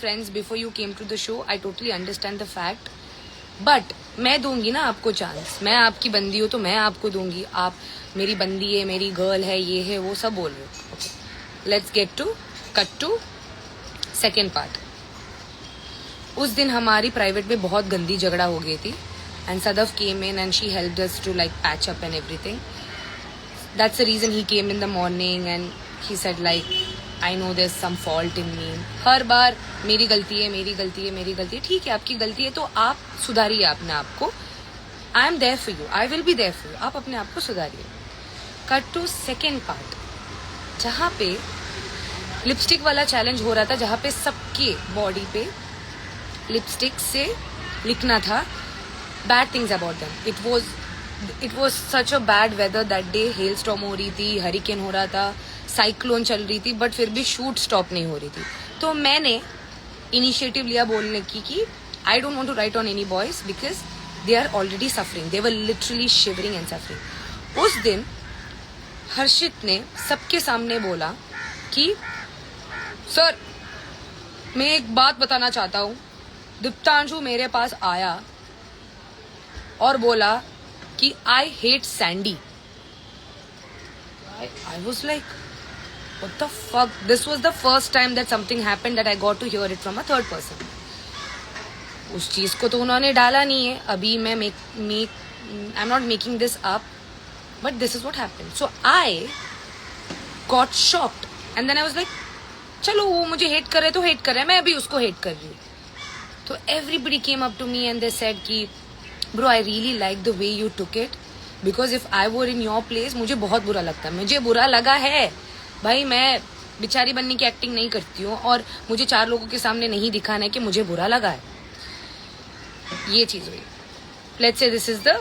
friends before you came to the show. I totally understand the fact. But मैं दूंगी ना आपको chance. मैं आपकी बंदी हूँ तो मैं आपको दूंगी. आप मेरी बंदी है, मेरी गर्ल है, ये है वो सब बोल रहे हो. Okay. Let's cut to second part. उस दिन हमारी प्राइवेट में बहुत गंदी झगड़ा हो गई थी. And Sadaf came in and she helped us to like patch up and everything. That's the reason he came in the morning and he said like, I know there's some fault in me. हर बार मेरी गलती है, मेरी गलती है, मेरी गलती है. ठीक है, आपकी गलती है तो आप सुधारिए अपने आप को. I am there for you. I will be there for you. आप अपने आप को सुधारिए. Cut to second part. जहाँ पे लिपस्टिक वाला चैलेंज हो रहा था, जहाँ पे सबके बॉडी पे लिपस्टिक से लिखना था bad things about them. It was such a bad weather that day. Hailstorm हो रही थी, हरिकेन हो रहा था, साइक्लोन चल रही थी, बट फिर भी शूट स्टॉप नहीं हो रही थी. तो मैंने इनिशिएटिव लिया बोलने की कि I don't want to write on any boys because they are already suffering. They were literally shivering and suffering. उस दिन हर्षित ने सबके सामने बोला कि सर मैं एक बात बताना चाहता हूँ. दीप्तांशु मेरे पास आया और बोला कि I hate Sandy. I was like, what the fuck? This was the first time that something happened that I got to hear it from a third person. उस चीज को तो उन्होंने डाला नहीं है. अभी मैं I'm not making this up, but this is what happened. So I got shocked and then I was like, चलो वो मुझे हेट कर रहे तो हेट कर रहे हैं, मैं अभी उसको हेट कर रही हूँ. तो everybody came up to me and they said कि Bro, I really like the way you took it because if I were in your place, मुझे बहुत बुरा लगता है. मुझे बुरा लगा है भाई. मैं बिचारी बनने की एक्टिंग नहीं करती हूँ और मुझे 4 लोगों के सामने नहीं दिखाना है कि मुझे बुरा लगा है. ये चीज हुई. Let's say this is the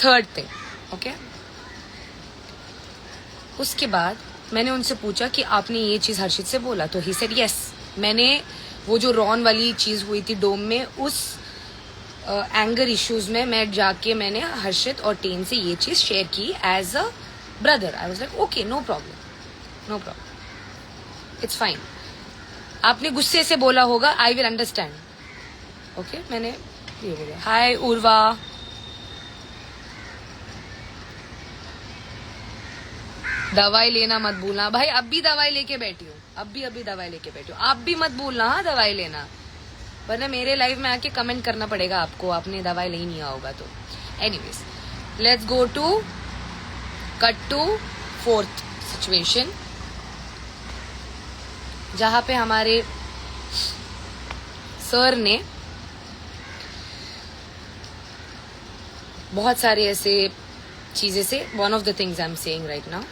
third thing. Okay? उसके बाद मैंने उनसे पूछा कि आपने ये चीज हर्षित से बोला. तो he said yes. मैंने वो जो रॉन वाली चीज हुई थी डोम में, उस एंगर इश्यूज में मैं जाके मैंने हर्षित और टेन से ये चीज शेयर की as a brother. I was like okay, no problem, it's fine. आपने गुस्से से बोला होगा, आई विल अंडरस्टैंड. ओके, मैंने ये बोला. हाय उर्वा. दवाई लेना मत भूलना भाई. अब भी दवाई लेके बैठी हूँ, अभी दवाई लेके बैठी हूँ. आप भी मत भूलना हाँ दवाई लेना, वरना मेरे लाइव में आके कमेंट करना पड़ेगा आपको, आपने दवाई ले नहीं होगा तो. Anyways, let's go to cut to fourth situation, जहां पे हमारे सर ने बहुत सारे ऐसे चीजें से, one of the things I am saying right now,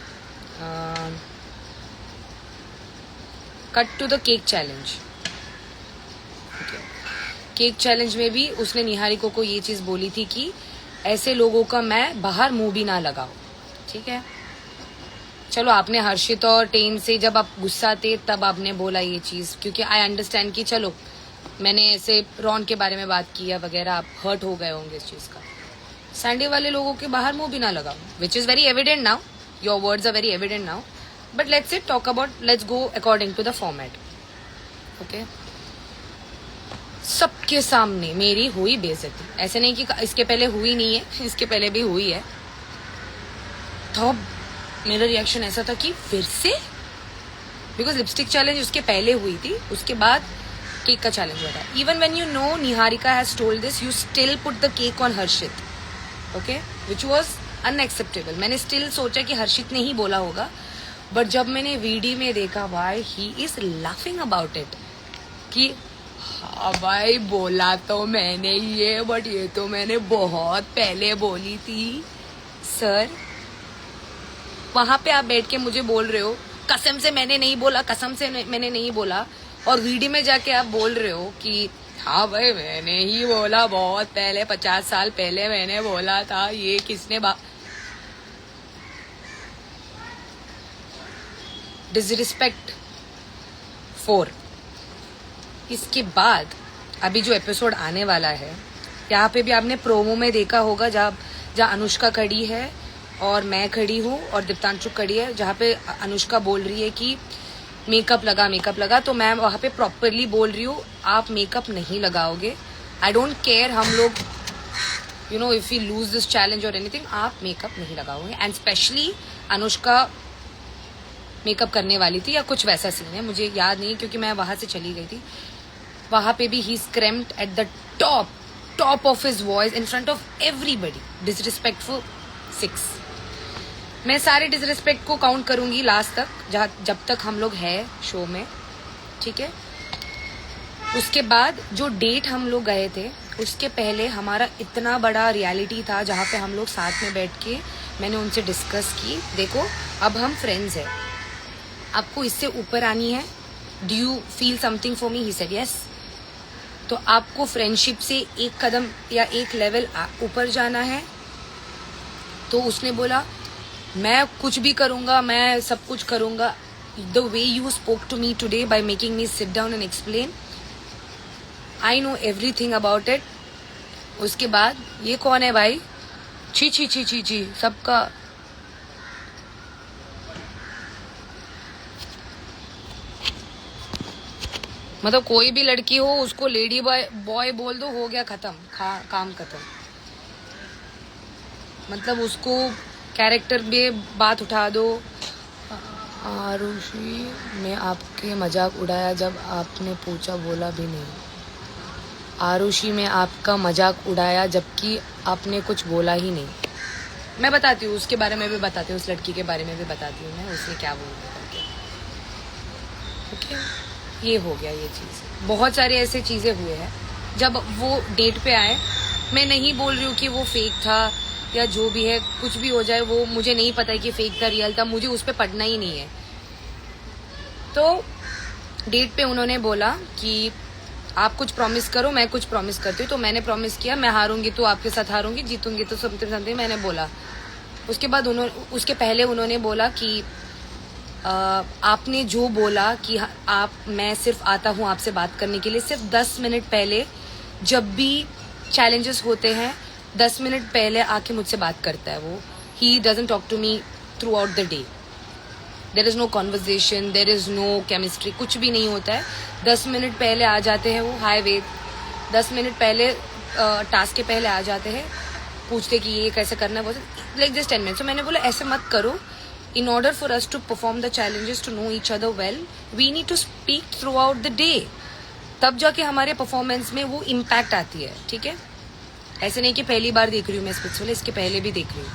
cut to the cake challenge. Cake challenge में भी उसने निहारिका को ये चीज बोली थी कि ऐसे लोगों का मैं बाहर मुंह भी ना लगाओ. ठीक है, चलो आपने हर्षित और टेन से जब आप गुस्सा थे तब आपने बोला ये चीज, क्योंकि आई अंडरस्टैंड कि चलो मैंने ऐसे रॉन के बारे में बात किया वगैरह, आप हर्ट हो गए होंगे इस चीज का. सैंडी वाले लोगों के बाहर मुंह भी ना लगाओ, which is very evident now. Your words are very evident now, but let's it talk about, let's go according to the format. Okay, सबके सामने मेरी हुई बेइज्जती. ऐसे नहीं कि इसके पहले हुई नहीं है, इसके पहले भी हुई है. तो मेरा रिएक्शन ऐसा था कि फिर से, बिकॉज लिपस्टिक चैलेंज उसके पहले हुई थी, उसके बाद केक का चैलेंज हुआ था. Even when you know Niharika has told this, you still put the cake on Harshit. Okay, which was unacceptable. मैंने स्टिल सोचा कि हर्षित ने ही बोला होगा, बट जब मैंने वीडियो में देखा भाई, he is laughing about it कि हाँ भाई बोला तो मैंने ये, बट ये तो मैंने बहुत पहले बोली थी. सर, वहां पे आप बैठ के मुझे बोल रहे हो कसम से मैंने नहीं बोला, कसम से मैंने नहीं बोला, और वीडियो में जाके आप बोल रहे हो कि हाँ भाई मैंने ही बोला, बहुत पहले 50 साल पहले मैंने बोला था. ये किसने डिसरिस्पेक्ट 4. इसके बाद अभी जो एपिसोड आने वाला है, यहाँ पे भी आपने प्रोमो में देखा होगा, जहाँ अनुष्का खड़ी है और मैं खड़ी हूँ और दीप्तांशु खड़ी है, जहाँ पे अनुष्का बोल रही है कि मेकअप लगा, तो मैं वहाँ पे प्रॉपरली बोल रही हूँ, आप मेकअप नहीं लगाओगे, आई डोंट केयर, हम लोग you know if you lose this challenge और एनीथिंग, आप मेकअप नहीं लगाओगे। एंड स्पेशली अनुष्का मेकअप करने वाली थी या कुछ वैसा सीन है, मुझे याद नहीं क्योंकि मैं वहां से चली गई थी। वहां पे भी ही screamed at the top of his voice in front of everybody, disrespectful 6। मैं सारे डिसरिस्पेक्ट को काउंट करूंगी लास्ट तक, जब तक हम लोग है शो में, ठीक है। उसके बाद जो डेट हम लोग गए थे, उसके पहले हमारा इतना बड़ा रियलिटी था जहाँ पे हम लोग साथ में बैठ के मैंने उनसे डिस्कस की, देखो अब हम फ्रेंड्स हैं, आपको इससे ऊपर आनी है, do you feel something for me? He said yes. तो आपको फ्रेंडशिप से एक कदम या एक लेवल ऊपर जाना है? तो उसने बोला मैं कुछ भी करूंगा, मैं सब कुछ करूंगा। The way you spoke to me today by making me sit down and explain, I know everything about it. उसके बाद ये कौन है भाई? छी छी छी छी छी, सबका मतलब कोई भी लड़की हो उसको लेडी बॉय बोल दो, हो गया खत्म, काम खत्म। मतलब उसको कैरेक्टर में बात उठा दो। आरुषि में आपके मजाक उड़ाया जब आपने पूछा, बोला भी नहीं। आरुषि में आपका मजाक उड़ाया जबकि आपने कुछ बोला ही नहीं। मैं बताती हूँ उसके बारे में भी बताती हूँ, उस लड़की के बारे में भी बताती हूँ मैं, उसने क्या बोला करके। ओके, ये हो गया ये चीज़। बहुत सारे ऐसे चीज़ें हुए हैं जब वो डेट पे आए। मैं नहीं बोल रही हूँ कि वो फेक था या जो भी है, कुछ भी हो जाए, वो मुझे नहीं पता है कि फेक था रियल था, मुझे उस पर पढ़ना ही नहीं है। तो डेट पे उन्होंने बोला कि आप कुछ प्रॉमिस करो, मैं कुछ प्रॉमिस करती हूँ। तो मैंने प्रॉमिस किया, मैं हारूंगी तो आपके साथ हारूंगी, जीतूंगी तो समथिंग मैंने बोला। उसके बाद उसके पहले उन्होंने बोला कि आपने जो बोला कि मैं सिर्फ आता हूँ आपसे बात करने के लिए, सिर्फ 10 मिनट पहले जब भी चैलेंजेस होते हैं 10 मिनट पहले आके मुझसे बात करता है वो। He doesn't talk to me throughout the day, there is no conversation, there is no chemistry, कुछ भी नहीं होता है। 10 मिनट पहले आ जाते हैं वो, हाय वेद, 10 मिनट पहले टास्क के पहले आ जाते हैं, पूछते कि ये कैसे करना है, वो लाइक जस्ट 10 मिनट। तो मैंने बोला ऐसे मत करो, in order for us to perform the challenges, to know each other well, we need to speak throughout the day, तब जाके हमारे परफॉर्मेंस में वो इम्पैक्ट आती है, ठीक है। ऐसे नहीं कि पहली बार देख रही हूँ मैं स्पिट्सविले, इसके पहले भी देख रही हूँ।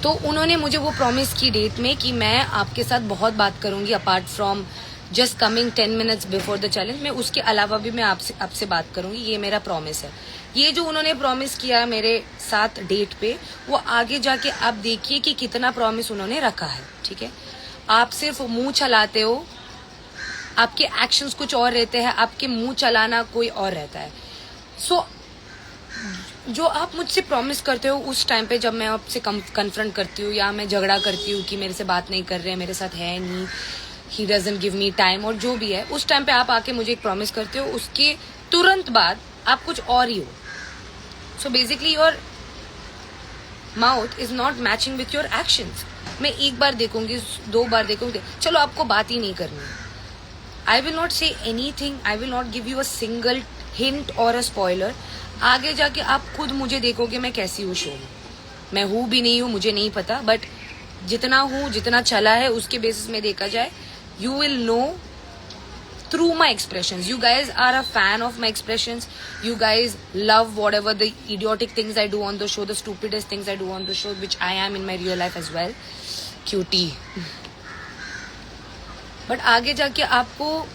तो उन्होंने मुझे वो प्रॉमिस की डेट में कि मैं आपके साथ बहुत बात करूंगी, apart from just coming 10 minutes before the challenge, मैं उसके अलावा भी मैं आपसे बात करूंगी, ये मेरा प्रॉमिस है। ये जो उन्होंने प्रॉमिस किया मेरे साथ डेट पे, वो आगे जाके आप देखिए कि कितना प्रॉमिस उन्होंने रखा है, ठीक है। आप सिर्फ मुंह चलाते हो, आपके एक्शंस कुछ और रहते हैं, आपके मुंह चलाना कोई और रहता है। सो जो आप मुझसे प्रॉमिस करते हो उस टाइम पे, जब मैं आपसे कन्फ्रंट करती हूँ या मैं झगड़ा करती हूँ कि मेरे से बात नहीं कर रहे हैं, मेरे साथ है नहीं, he doesn't give me time, और जो भी है, उस टाइम पे आप आके मुझे एक प्रॉमिस करते हो, उसके तुरंत बाद आप कुछ और ही हो। So basically your mouth is not matching with your actions. मैं एक बार देखूंगी, 2 बार देखूंगी, चलो आपको बात ही नहीं करनी, आई will not say anything, I will not give you a single hint और अ स्पॉइलर। आगे जाके आप खुद मुझे देखोगे मैं कैसी हूँ शो में। मैं हूँ भी नहीं हूँ मुझे नहीं पता, बट जितना हूँ, जितना चला है, उसके बेसिस में देखा जाए, you will know through my expressions. You guys are a fan of my expressions, you guys love whatever the idiotic things I do on the show, the stupidest things I do on the show, which I am in my real life as well. Cutie. But आगे जाके आपको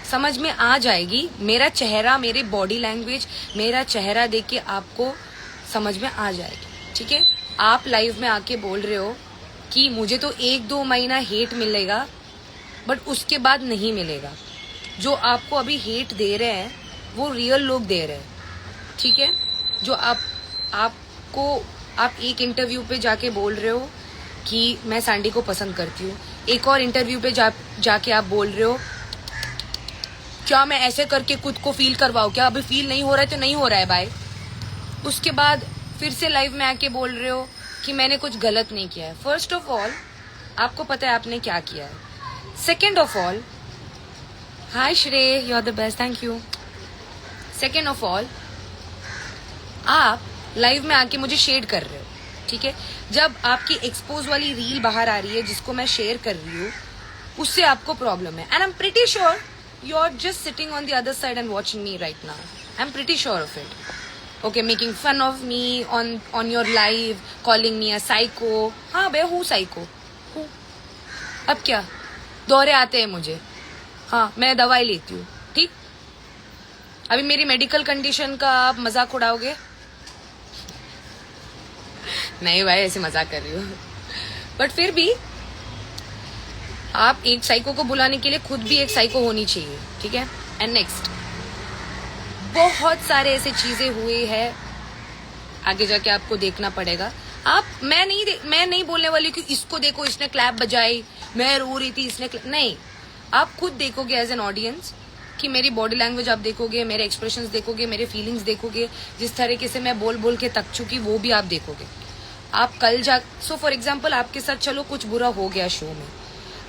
समझ में आ जाएगी, मेरा चेहरा, मेरे body language, मेरा चेहरा देख के आपको समझ में आ जाएगी, ठीक है। आप लाइव में आके बोल रहे हो कि मुझे तो 1-2 महीना हेट मिलेगा, बट उसके बाद नहीं मिलेगा। जो आपको अभी हेट दे रहे हैं वो रियल लोग दे रहे हैं, ठीक है। जो आप एक इंटरव्यू पे जाके बोल रहे हो कि मैं सैंडी को पसंद करती हूँ, एक और इंटरव्यू पे जाके आप बोल रहे हो क्या मैं ऐसे करके खुद को फील करवाऊं, क्या अभी फील नहीं हो रहा है तो नहीं हो रहा है भाई। उसके बाद फिर से लाइव में आके बोल रहे हो कि मैंने कुछ गलत नहीं किया है। फर्स्ट ऑफ ऑल, आपको पता है आपने क्या किया है। Second of all, hi Shrey, you are the best, thank you. Second of all, आप लाइव में आके मुझे शेड कर रहे हो, ठीक है। जब आपकी एक्सपोज वाली रील बाहर आ रही है जिसको मैं शेयर कर रही हूँ, उससे आपको प्रॉब्लम है। And I am pretty sure you are just sitting on the other side and watching me right now. I am pretty sure of it. Okay, making fun of me on your live, calling me a psycho. हाँ बे, हूँ psycho, हूँ। अब क्या, दौरे आते हैं मुझे, हाँ मैं दवाई लेती हूँ, ठीक। अभी मेरी मेडिकल कंडीशन का आप मजाक उड़ाओगे? नहीं भाई, ऐसे मजाक कर रही हूँ, बट फिर भी आप एक साइको को बुलाने के लिए खुद भी एक साइको होनी चाहिए, ठीक है। एंड नेक्स्ट, बहुत सारे ऐसे चीजें हुए हैं, आगे जाके आपको देखना पड़ेगा। आप मैं नहीं बोलने वाली कि इसको देखो इसने क्लैप बजाई, मैं रो रही थी इसने नहीं। आप खुद देखोगे एज एन ऑडियंस कि मेरी बॉडी लैंग्वेज आप देखोगे, मेरे एक्सप्रेशंस देखोगे, मेरे फीलिंग्स देखोगे, जिस तरीके से मैं बोल बोल के थक चुकी वो भी आप देखोगे। आप कल सो फॉर एग्जाम्पल आपके साथ चलो कुछ बुरा हो गया शो में,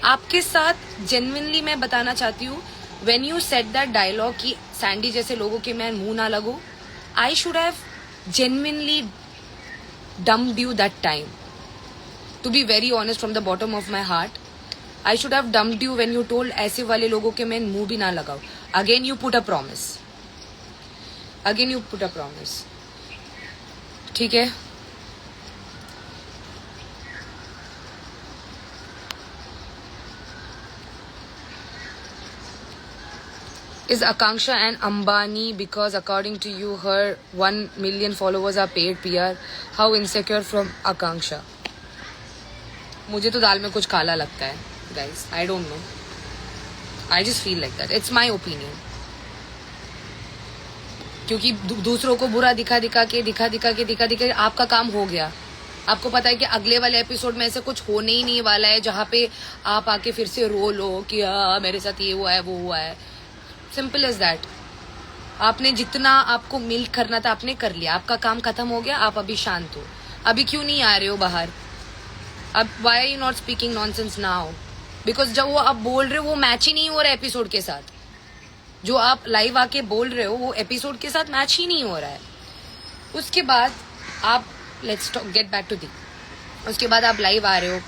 आपके साथ जेन्युइनली मैं बताना चाहती हूँ, when you said that dialogue कि सैंडी जैसे लोगों के मैं मुंह ना लगू, I should have genuinely dumped you that time, to be very honest from the bottom of my heart. I should have dumped you when you told ऐसे वाले लोगों के मैं मुंह भी ना लगाऊ। Again you put a promise, ठीक है। Is Akanksha and Ambani because according to you her 1 million followers are paid PR? How insecure from Akanksha? मुझे तो दाल में कुछ काला लगता है guys. I don't know. I just feel like that. It's my opinion. क्योंकि दूसरों को बुरा दिखा के आपका काम हो गया। आपको पता है कि अगले वाले एपिसोड में ऐसे कुछ होने ही नहीं वाला है जहाँ पे आप आके फिर से रो लो कि मेरे साथ ये हुआ है वो हुआ है। Simple is that. आपने जितना आपको मिल करना था आपने कर लिया, आपका काम खत्म हो गया, आप अभी शांत हो। अभी क्यों नहीं आ रहे हो बाहर? अब why are you not speaking nonsense now? Because जब वो आप बोल रहे हो वो मैच ही नहीं हो रहा है एपिसोड के साथ। जो आप लाइव आके बोल रहे हो वो एपिसोड के साथ मैच ही नहीं हो रहा है। उसके बाद आप let's get back to the. उसके बाद आप लाइव आ रहे हो,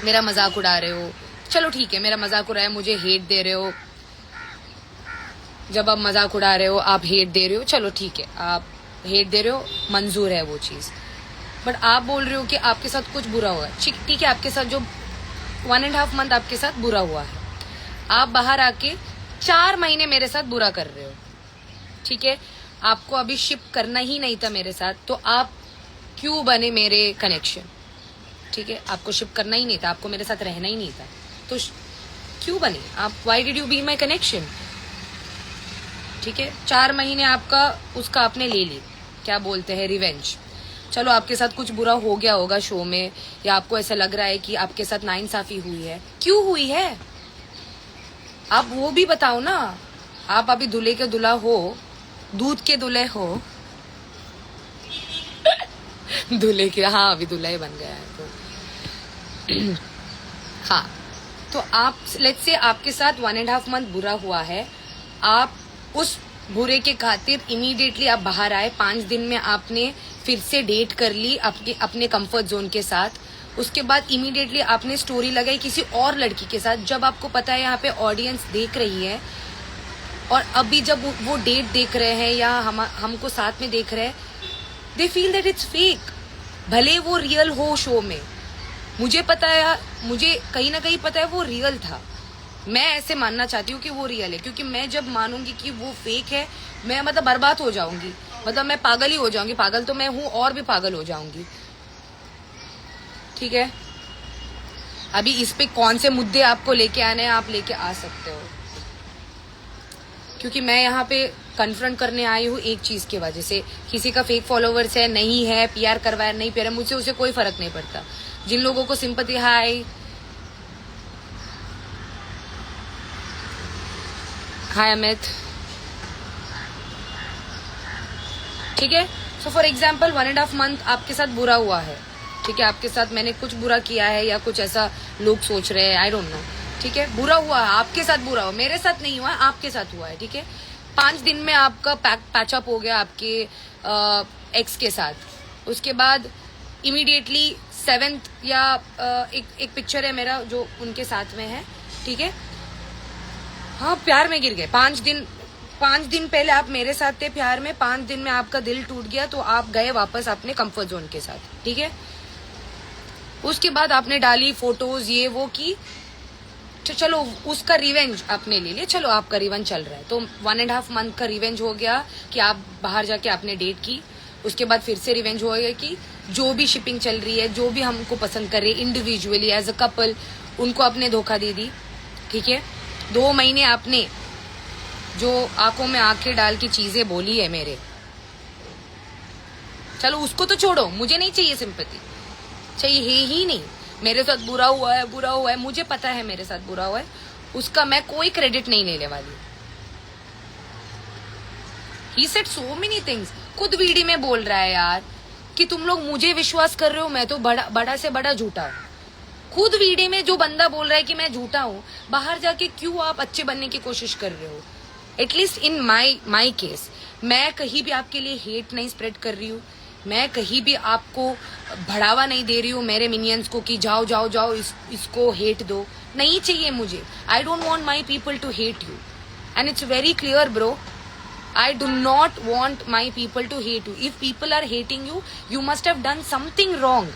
मेरा मजाक उड़ा रहे हो। चलो ठीक है, मेरा मजाक उड़ाया, मुझे हेट दे रहे हो। जब आप मजाक उड़ा रहे हो, आप हेट दे रहे हो, चलो ठीक है, आप हेट दे रहे हो, मंजूर है वो चीज़। बट आप बोल रहे हो कि आपके साथ कुछ बुरा हुआ है। ठीक है, आपके साथ जो 1.5 मंथ आपके साथ बुरा हुआ है, आप बाहर आके 4 महीने मेरे साथ बुरा कर रहे हो। ठीक है, आपको अभी शिप करना ही नहीं था मेरे साथ, तो आप क्यों बने मेरे कनेक्शन? ठीक है, आपको शिप करना ही नहीं था, आपको मेरे साथ रहना ही नहीं था, तो क्यों बने आप? Why did you be my connection? ठीक है, 4 महीने आपका उसका आपने ले ली, क्या बोलते हैं, रिवेंज। चलो आपके साथ कुछ बुरा हो गया होगा शो में, या आपको ऐसा लग रहा है कि आपके साथ नाइंसाफी हुई है। क्यों हुई है आप वो भी बताओ ना। आप अभी दूल्हे के दूल्हा हो, दूध के दूल्हे हो। दूल्हे के, हाँ अभी दूल्हा ही बन गया है तो हाँ, तो आप लेट्स से आपके साथ 1.5 मंथ बुरा हुआ है, आप उस बुरे के खातिर इमीडिएटली आप बाहर आए। 5 दिन में आपने फिर से डेट कर ली अपने कंफर्ट जोन के साथ। उसके बाद इमीडिएटली आपने स्टोरी लगाई किसी और लड़की के साथ, जब आपको पता है यहाँ पे ऑडियंस देख रही है। और अभी जब वो डेट देख रहे हैं या हमको साथ में देख रहे हैं, they feel that it's fake. भले वो रियल हो शो में, मुझे पता है, मुझे कहीं ना कहीं पता है वो रियल था। मैं ऐसे मानना चाहती हूँ कि वो रियल है, क्योंकि मैं जब मानूंगी कि वो फेक है, मैं मतलब बर्बाद हो जाऊंगी, मतलब मैं पागल ही हो जाऊंगी। पागल तो मैं हूँ और भी पागल हो जाऊंगी। ठीक है, अभी इस पे कौन से मुद्दे आपको लेके आने हैं, आप लेके आ सकते हो, क्योंकि मैं यहाँ पे कन्फ्रंट करने आई हूँ एक चीज की वजह से। किसी का फेक फॉलोवर्स है, नहीं है, पीआर करवाया नहीं पीआर, मुझसे उसे कोई फर्क नहीं पड़ता। जिन लोगों को सिंपैथी, हाय अमित। ठीक है, सो फॉर एग्जाम्पल 1.5 मंथ आपके साथ बुरा हुआ है, ठीक है, आपके साथ मैंने कुछ बुरा किया है या कुछ ऐसा लोग सोच रहे हैं, आई डोंट नो, ठीक है। बुरा हुआ है, आपके साथ बुरा हुआ, मेरे साथ नहीं हुआ, आपके साथ हुआ है, ठीक है। 5 दिन में आपका पैचअप हो गया आपके एक्स के साथ। उसके बाद इमीडिएटली 7th या एक पिक्चर है मेरा जो उनके साथ में है, ठीक है। हाँ, प्यार में गिर गए। 5 दिन पहले आप मेरे साथ थे प्यार में, 5 दिन में आपका दिल टूट गया तो आप गए वापस अपने कंफर्ट जोन के साथ, ठीक है। उसके बाद आपने डाली फोटोज ये वो की, तो चलो उसका रिवेंज आपने ले लिया, चलो आपका रिवेंज चल रहा है। तो 1.5 मंथ का रिवेंज हो गया कि आप बाहर जाके आपने डेट की। उसके बाद फिर से रिवेंज हो गया कि जो भी शिपिंग चल रही है, जो भी हमको पसंद कर रही है इंडिविजुअली एज अ कपल, उनको आपने धोखा दे दी, ठीक है। 2 महीने आपने जो आंखों में आंखें डाल की चीजें बोली है मेरे, चलो उसको तो छोड़ो, मुझे नहीं चाहिए सिंपैथी, चाहिए ही नहीं। मेरे साथ बुरा हुआ है, मुझे पता है मेरे साथ बुरा हुआ है, उसका मैं कोई क्रेडिट नहीं लेने वाली। He said so many things, खुद वीडियो में बोल रहा है यार कि तुम लोग मुझे विश्वास कर रहे हो, मैं तो बड़ा से बड़ा झूठा हूँ। खुद वीडियो में जो बंदा बोल रहा है कि मैं झूठा हूँ, बाहर जाके क्यों आप अच्छे बनने की कोशिश कर रहे हो? एटलीस्ट इन माई केस, मैं कहीं भी आपके लिए हेट नहीं स्प्रेड कर रही हूँ, मैं कहीं भी आपको बढ़ावा नहीं दे रही हूँ मेरे मिनियंस को कि जाओ जाओ जाओ इसको हेट दो, नहीं चाहिए मुझे। I don't want my people to hate you and it's very clear bro, I do not want my people to hate you. If people are hating you, you must have done something wrong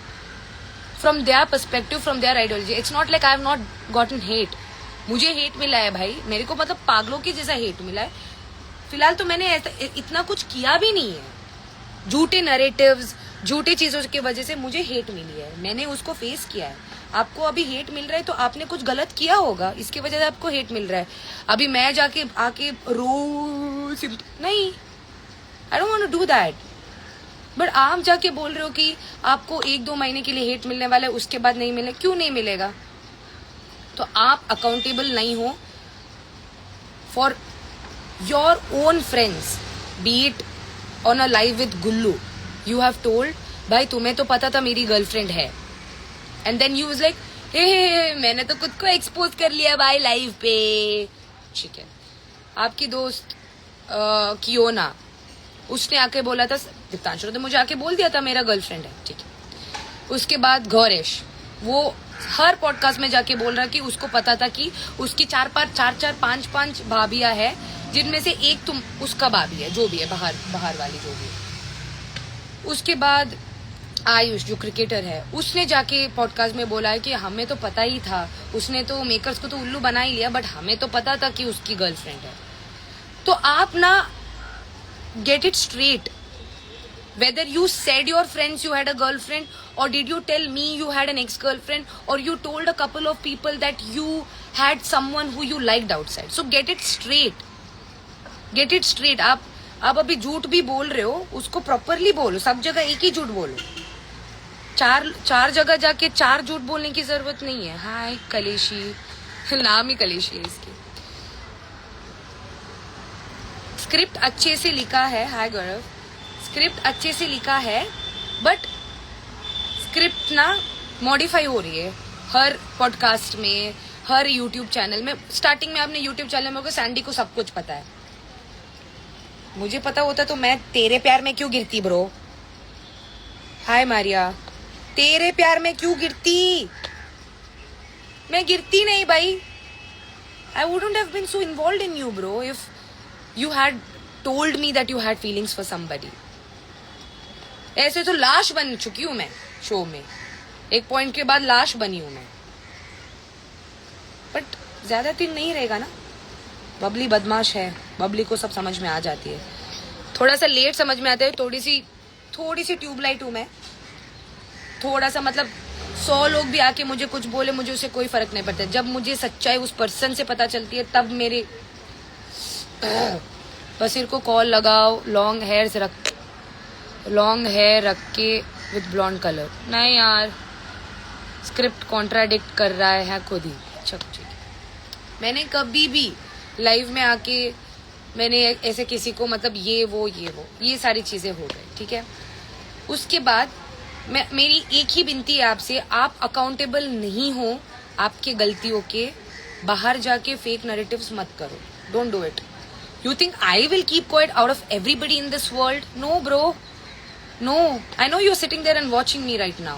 from their perspective, from their ideology. It's not like I have not gotten hate. मुझे hate मिला है भाई, मेरे को मतलब पागलों के जैसा हेट मिला है। फिलहाल तो मैंने इतना कुछ किया भी नहीं है। झूठे नरेटिव्स, झूठी चीजों की वजह से मुझे हेट मिली है, मैंने उसको फेस किया है। आपको अभी हेट मिल रहा है तो आपने कुछ गलत किया होगा, इसकी वजह से आपको हेट मिल रहा है। अभी मैं जाके आके नहीं, I don't want to do that. But आप जाके बोल रहे हो कि आपको 1-2 महीने के लिए हेट मिलने वाला है, उसके बाद नहीं मिले, क्यों नहीं मिलेगा? तो आप अकाउंटेबल नहीं हो for your own friends, be it on a live with Gullu. You have told भाई तुम्हें तो पता था मेरी गर्लफ्रेंड है, and then you was like hey मैंने तो खुद को एक्सपोज कर लिया भाई लाइव पे, ठीक है। आपकी दोस्त कियोना, उसने आके बोला था, दीप्तांशु ने मुझे आके बोल दिया था मेरा गर्लफ्रेंड है, ठीक है। उसके बाद गौरेश, वो हर पॉडकास्ट में जाके बोल रहा कि उसको पता था कि उसकी 4-5 भाभियां है, जिनमें से एक तुम उसका भाभी है, जो भी है बाहर वाली जो भी है। उसके बाद आयुष जो क्रिकेटर है, उसने जाके पॉडकास्ट में बोला है कि हमें तो पता ही था, उसने तो मेकर्स को तो उल्लू बना ही लिया, बट हमें तो पता था कि उसकी गर्लफ्रेंड है। तो आप ना get it straight, whether you said your friends you had a girlfriend, or did you tell me you had an ex-girlfriend, or you told a couple of people that you had someone who you liked outside. So get it straight, get it straight. आप अभी झूठ भी बोल रहे हो, उसको properly बोलो, सब जगह एक ही झूठ बोलो। चार जगह जाके 4 झूठ बोलने की जरूरत नहीं है। हाय कलेशी, नाम ही कलेशी है इसकी। स्क्रिप्ट अच्छे से लिखा है, हाय गौरव, स्क्रिप्ट अच्छे से लिखा है, बट स्क्रिप्ट ना मॉडिफाई हो रही है हर पॉडकास्ट में, हर यूट्यूब चैनल में। स्टार्टिंग में आपने यूट्यूब चैनल में सैंडी को सब कुछ पता है, मुझे पता होता तो मैं तेरे प्यार में क्यों गिरती ब्रो। हाय मारिया, तेरे प्यार में क्यों गिरती? मैं गिरती नहीं भाई। I wouldn't have been so involved in you bro if you had told me that you had feelings for somebody. ऐसे तो लाश बन चुकी हूं मैं शो में, एक पॉइंट के बाद लाश बनी हूं मैं, बट ज्यादा दिन नहीं रहेगा ना। बबली बदमाश है, बबली को सब समझ में आ जाती है, थोड़ा सा लेट समझ में आता है। थोड़ी सी ट्यूबलाइट हूं मैं, थोड़ा सा मतलब 100 लोग भी आके मुझे कुछ बोले, मुझे उससे कोई फर्क नहीं पड़ता। जब मुझे सच्चाई उस पर्सन से पता चलती है तब मेरे बसीर को कॉल लगाओ, लॉन्ग हेयर रख के विद ब्लॉन्ड कलर। नहीं यार, स्क्रिप्ट कॉन्ट्राडिक्ट कर रहा है खुद ही। अच्छा ठीक है, मैंने कभी भी लाइव में आके मैंने ऐसे किसी को मतलब ये वो ये सारी चीजें हो गई, ठीक है। उसके बाद मेरी एक ही विनती है आपसे, आप अकाउंटेबल नहीं हो आपके गलतियों के, बाहर जाके फेक नैरेटिव्स मत करो. Don't do it. You think I will keep quiet out of everybody in this world? No, bro. No. I know you're sitting there and watching me right now.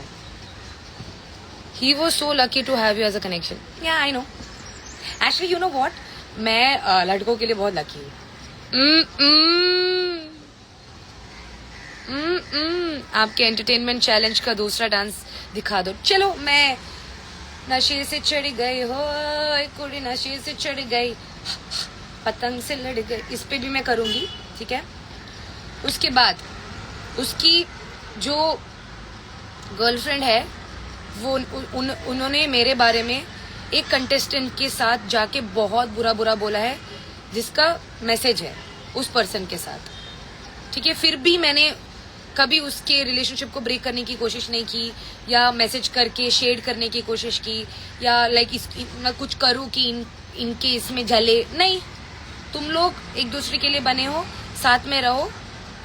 He was so lucky to have you as a connection. Yeah, I know. Actually, you know what? मैं लड़कों के लिए बहुत lucky हूँ. आपके entertainment challenge का दूसरा dance दिखा दो. चलो, मैं नशे से चढ़ गई हो, कुड़ी नशे से चढ़ गई, पतंग से लड़ गई. इस पे भी मैं करूंगी, ठीक है. उसके बाद उसकी जो गर्लफ्रेंड है वो उन्होंने मेरे बारे में एक कंटेस्टेंट के साथ जाके बहुत बुरा बोला है, जिसका मैसेज है उस पर्सन के साथ, ठीक है. फिर भी मैंने कभी उसके रिलेशनशिप को ब्रेक करने की कोशिश नहीं की, या मैसेज करके शेड करने की कोशिश की, या लाइक मैं कुछ करूँ कि इनके इसमें जले. नहीं, तुम लोग एक दूसरे के लिए बने हो, साथ में रहो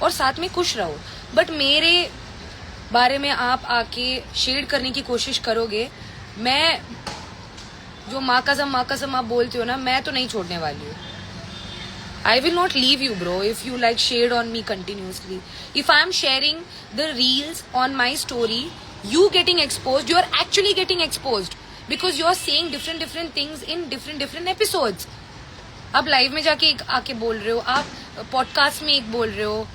और साथ में खुश रहो. बट मेरे बारे में आप आके शेड करने की कोशिश करोगे, मैं जो माँ कसम आप बोलते हो ना, मैं तो नहीं छोड़ने वाली हूँ. I will not leave you, bro, if you like shade on me continuously. If I am sharing the reels on my story, you getting exposed, you are actually getting exposed because you are saying different things in different episodes. आप live में जाके एक आके बोल रहे हो, आप podcast में एक बोल रहे हो.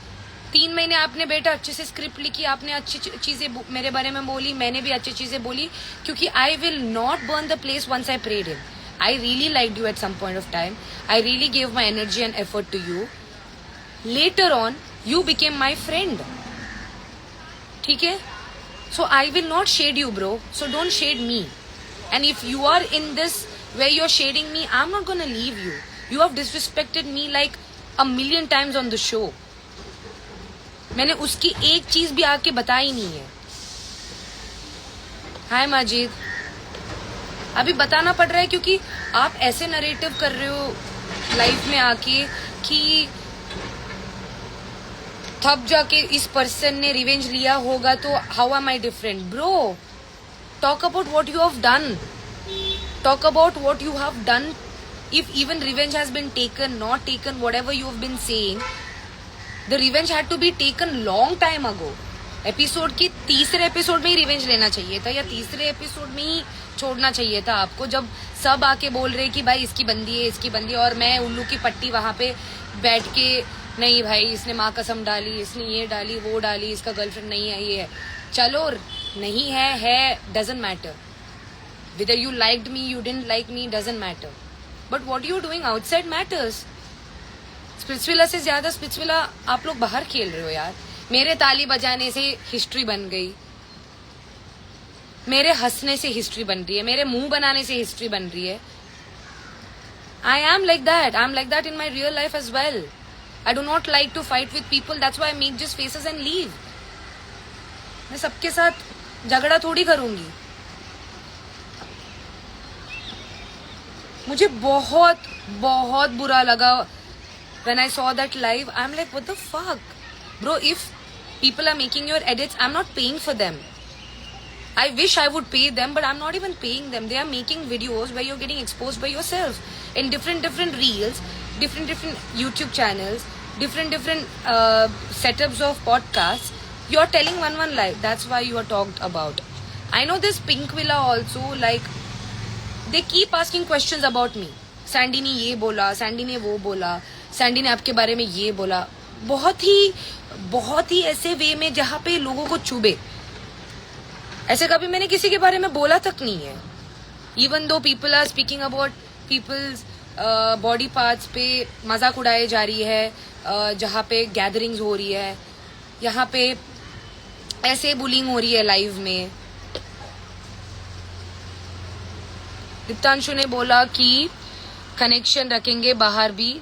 3 महीने आपने बेटा अच्छे से स्क्रिप्ट लिखी, आपने अच्छी चीजें मेरे बारे में बोली, मैंने भी अच्छी चीजें बोली, क्योंकि I will not burn the place once I prayed him. I really liked you at some point of time. I really gave my energy and effort to you. Later on, you became my friend. ठीक है? So I will not shade you, bro. So don't shade me. And if you are in this where you're shading me, I'm not gonna leave you. You have disrespected me like a million times on the show. मैंने उसकी एक चीज भी आके बताई नहीं है. हाय माजिद, अभी बताना पड़ रहा है क्योंकि आप ऐसे नरेटिव कर रहे हो लाइफ में आके कि तब जाके इस पर्सन ने रिवेंज लिया होगा तो how am I different. Bro, talk about what you have done. Talk about what you have done. If even revenge has been taken, not taken, whatever you have been saying, the revenge had to be taken long time ago. Episode के तीसरे episode में ही revenge लेना चाहिए था, या तीसरे episode में ही छोड़ना चाहिए था आपको, जब सब आके बोल रहे कि भाई इसकी बंदी है, इसकी बंदी है, और मैं उल्लू की पट्टी वहां पे बैठ के, नहीं भाई इसने माँ कसम डाली, इसने ये डाली, वो डाली, इसका गर्लफ्रेंड नहीं है, ये है. चलो, नहीं है, doesn't matter. Whether you liked me, you didn't like me, doesn't matter. But what you doing outside matters. Splitsvilla से ज्यादा स्पिट्सविला आप लोग बाहर खेल रहे हो यार. मेरे ताली बजाने से हिस्ट्री बन गई, मेरे हंसने से हिस्ट्री बन रही है, मेरे मुंह बनाने से हिस्ट्री बन रही है. I am like that. I am like that in my real life as well. I do not like to fight with people. That's why I make just faces and leave. मैं सबके साथ झगड़ा थोड़ी करूंगी. मुझे बहुत बुरा लगा when I saw that live. I'm like, what the fuck? Bro, if people are making your edits, I'm not paying for them. I wish I would pay them, but I'm not even paying them. They are making videos where you're getting exposed by yourself in different reels, different YouTube channels, different setups of podcasts. You're telling one life. That's why you are talked about. I know this Pink Villa also, like, they keep asking questions about me. Sandy ने ये बोला, Sandy ने वो बोला, Sandy ने आपके बारे में ये बोला. बहुत ही ऐसे वे में जहाँ पे लोगों को चुभे. ऐसे कभी मैंने किसी के बारे में बोला तक नहीं है. Even though people are speaking about people's body parts पे मजाक उड़ाए जा रही है, जहाँ पे गैदरिंग्स हो रही है, यहाँ पे ऐसे बुलिंग हो रही है लाइव में. दीप्तांशु ने बोला कि कनेक्शन रखेंगे बाहर भी.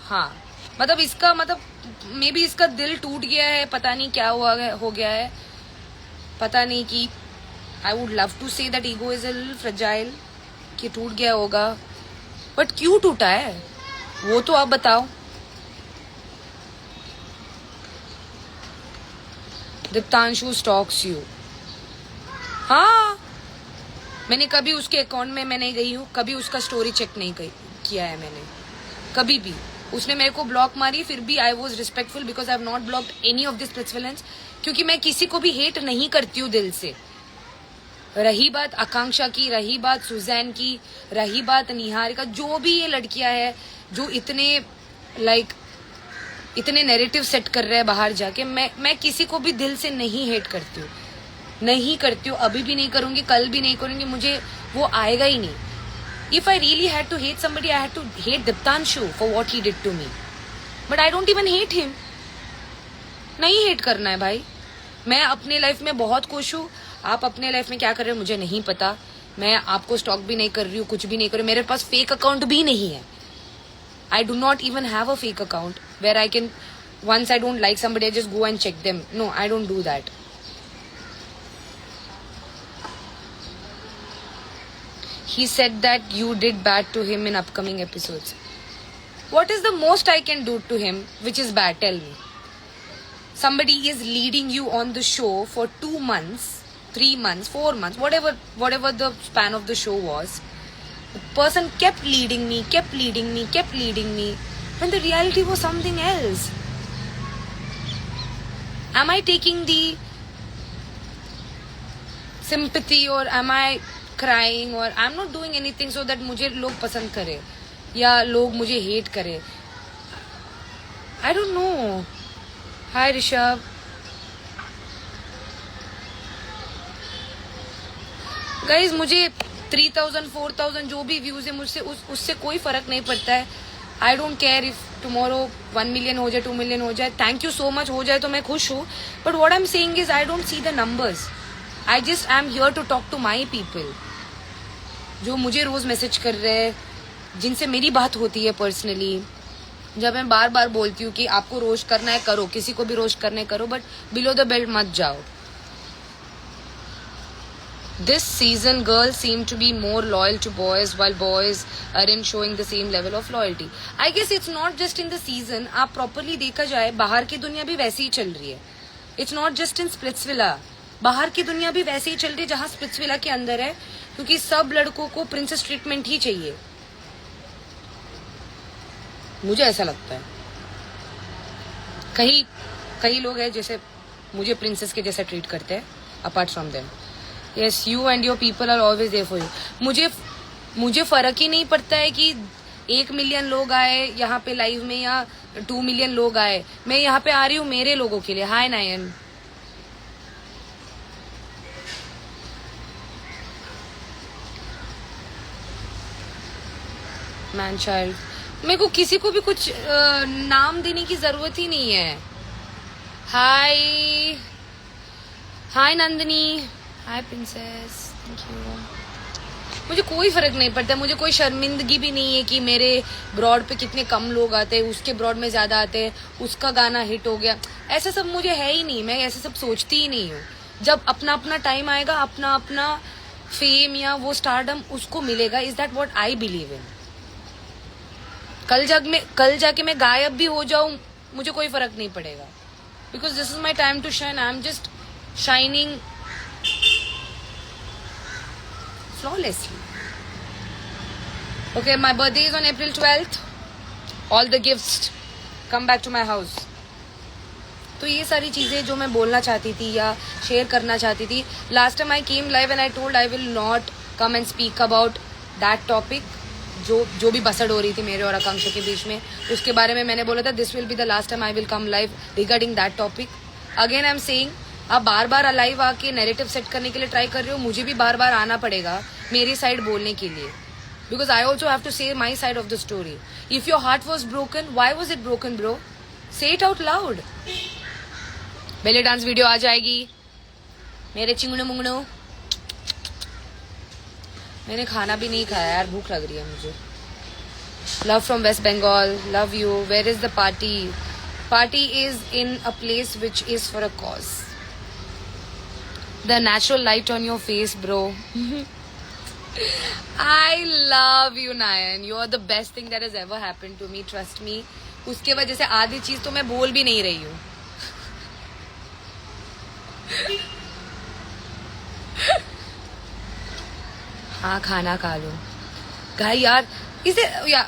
हाँ, मतलब इसका मतलब मे बी इसका दिल टूट गया है, पता नहीं क्या हो गया है, पता नहीं. कि I would love to say that ego is a little fragile, कि टूट गया होगा, बट क्यों टूटा है वो तो आप बताओ. Diptanshu stocks you. हाँ, मैंने कभी उसके अकाउंट में मैं नहीं गई हूँ, कभी उसका स्टोरी चेक नहीं किया है मैंने, कभी भी। उसने मेरे को ब्लॉक मारी, फिर भी I was respectful because I have not blocked any of this Splitsvillans, क्योंकि मैं किसी को भी हेट नहीं करती हूँ दिल से। रही बात आकांक्षा की, रही बात सुजैन की, रही बात निहारिका, जो भी ये लड़कियां है जो इतने नैरेटिव सेट कर रहे हैं बाहर जाके, मैं किसी को भी दिल से नहीं हेट करती हूँ, नहीं करती हूँ, अभी भी नहीं करूंगी, कल भी नहीं करूंगी, मुझे वो आएगा ही नहीं। If I really had to hate somebody, I had to hate Diptanshu for what he did to me. But I don't even hate him. नहीं हेट करना है भाई। मैं अपने लाइफ में बहुत खुश हूँ। आप अपने लाइफ में क्या कर रहे हो मुझे नहीं पता। मैं आपको स्टॉक भी नहीं कर रही हूँ, कुछ भी नहीं कर रही हूँ। मेरे पास फेक अकाउंट भी नहीं है। I do not even have a fake account where I can, once I don't like somebody, I just go and check them. No, I don't do that. He said that you did bad to him in upcoming episodes. What is the most I can do to him which is bad? Tell me. Somebody is leading you on the show for 2 months, 3 months, 4 months, whatever the span of the show was. The person kept leading me, when the reality was something else. Am I taking the sympathy or am I crying or I'm not doing anything so that मुझे लोग पसंद करे या लोग मुझे hate करे? I don't know. Hi Rishabh. Guys, मुझे 3000, 4000 जो भी व्यूज है मुझसे उससे कोई फर्क नहीं पड़ता है. I don't care if tomorrow 1 million हो जाए, 2 million हो जाए. Thank you so much हो जाए तो मैं खुश हूँ. But what I'm saying is I don't see the numbers. I just am here to talk to my people. जो मुझे रोज मैसेज कर रहे हैं, जिनसे मेरी बात होती है पर्सनली, जब मैं बार बार बोलती हूँ कि आपको रोस्ट करना है करो, किसी को भी रोस्ट करना है करो, बट बिलो द बेल्ट मत जाओ. This season, girls seem to be more loyal to boys, while boys aren't showing the same level of loyalty. I guess it's not just in the season. आप properly देखा जाए, बाहर की दुनिया भी वैसे ही चल रही है. It's not just in Splitsvilla. बाहर की दुनिया भी वैसे ही चल रही है जहाँ स्प्लिट्सविला के अंदर है, क्योंकि सब लड़कों को प्रिंसेस ट्रीटमेंट ही चाहिए. मुझे ऐसा लगता है. कई लोग हैं जैसे मुझे प्रिंसेस के जैसा ट्रीट करते हैं. Apart from them, yes, you and your people are always there for you. मुझे फर्क ही नहीं पड़ता है कि 1 मिलियन लोग आए यहाँ पे लाइव में या 2 मिलियन लोग आए. मैं यहाँ पे आ रही हूँ मेरे लोगों के लिए. हाय नायन. Man child. मेरे को किसी को भी कुछ नाम देने की जरूरत ही नहीं है. हाय नंदिनी. हाय प्रिंसेस. Thank you. मुझे कोई फर्क नहीं पड़ता. मुझे कोई शर्मिंदगी भी नहीं है कि मेरे ब्रॉड पे कितने कम लोग आते हैं, उसके ब्रॉड में ज्यादा आते हैं, उसका गाना हिट हो गया. ऐसा सब मुझे है ही नहीं. मैं ऐसा सब सोचती ही नहीं हूँ. जब अपना अपना टाइम आएगा, अपना अपना फेम या वो स्टारडम उसको मिलेगा. Is that what I believe in. कल जाके मैं गायब भी हो जाऊं, मुझे कोई फर्क नहीं पड़ेगा. Because this is my time to shine. I am just shining flawlessly. Okay, my birthday is on April 12th. All the gifts come back to my house. तो ये सारी चीजें जो मैं बोलना चाहती थी या शेयर करना चाहती थी. Last time I came live and I told I will not come and speak about that topic. जो भी बसड़ हो रही थी मेरे और आकांक्षा के बीच में, उसके बारे में मैंने बोला था this will be the last time I will come live regarding that topic. Again I am saying, आप बार बार लाइव आके नैरेटिव सेट करने के लिए ट्राई कर रहे हो. मुझे भी बार बार आना पड़ेगा मेरी साइड बोलने के लिए. Because I also have to say my side of the story. If your heart was broken, why was it broken bro? Say it out loud. Belly dance video आ जाएगी मेरे चिंगड़ू मुंगड़ू. मैंने खाना भी नहीं खाया यार, भूख लग रही है मुझे. Love from West Bengal. Love you. Where is the party? Party is in a place which is for a cause. The natural light on your face, bro. I love you, Nayan. You are the best thing that has ever happened to me. Trust me. उसके वजह से आधी चीज तो मैं बोल भी नहीं रही हूँ. हाँ खाना खा लो भाई यार। इसे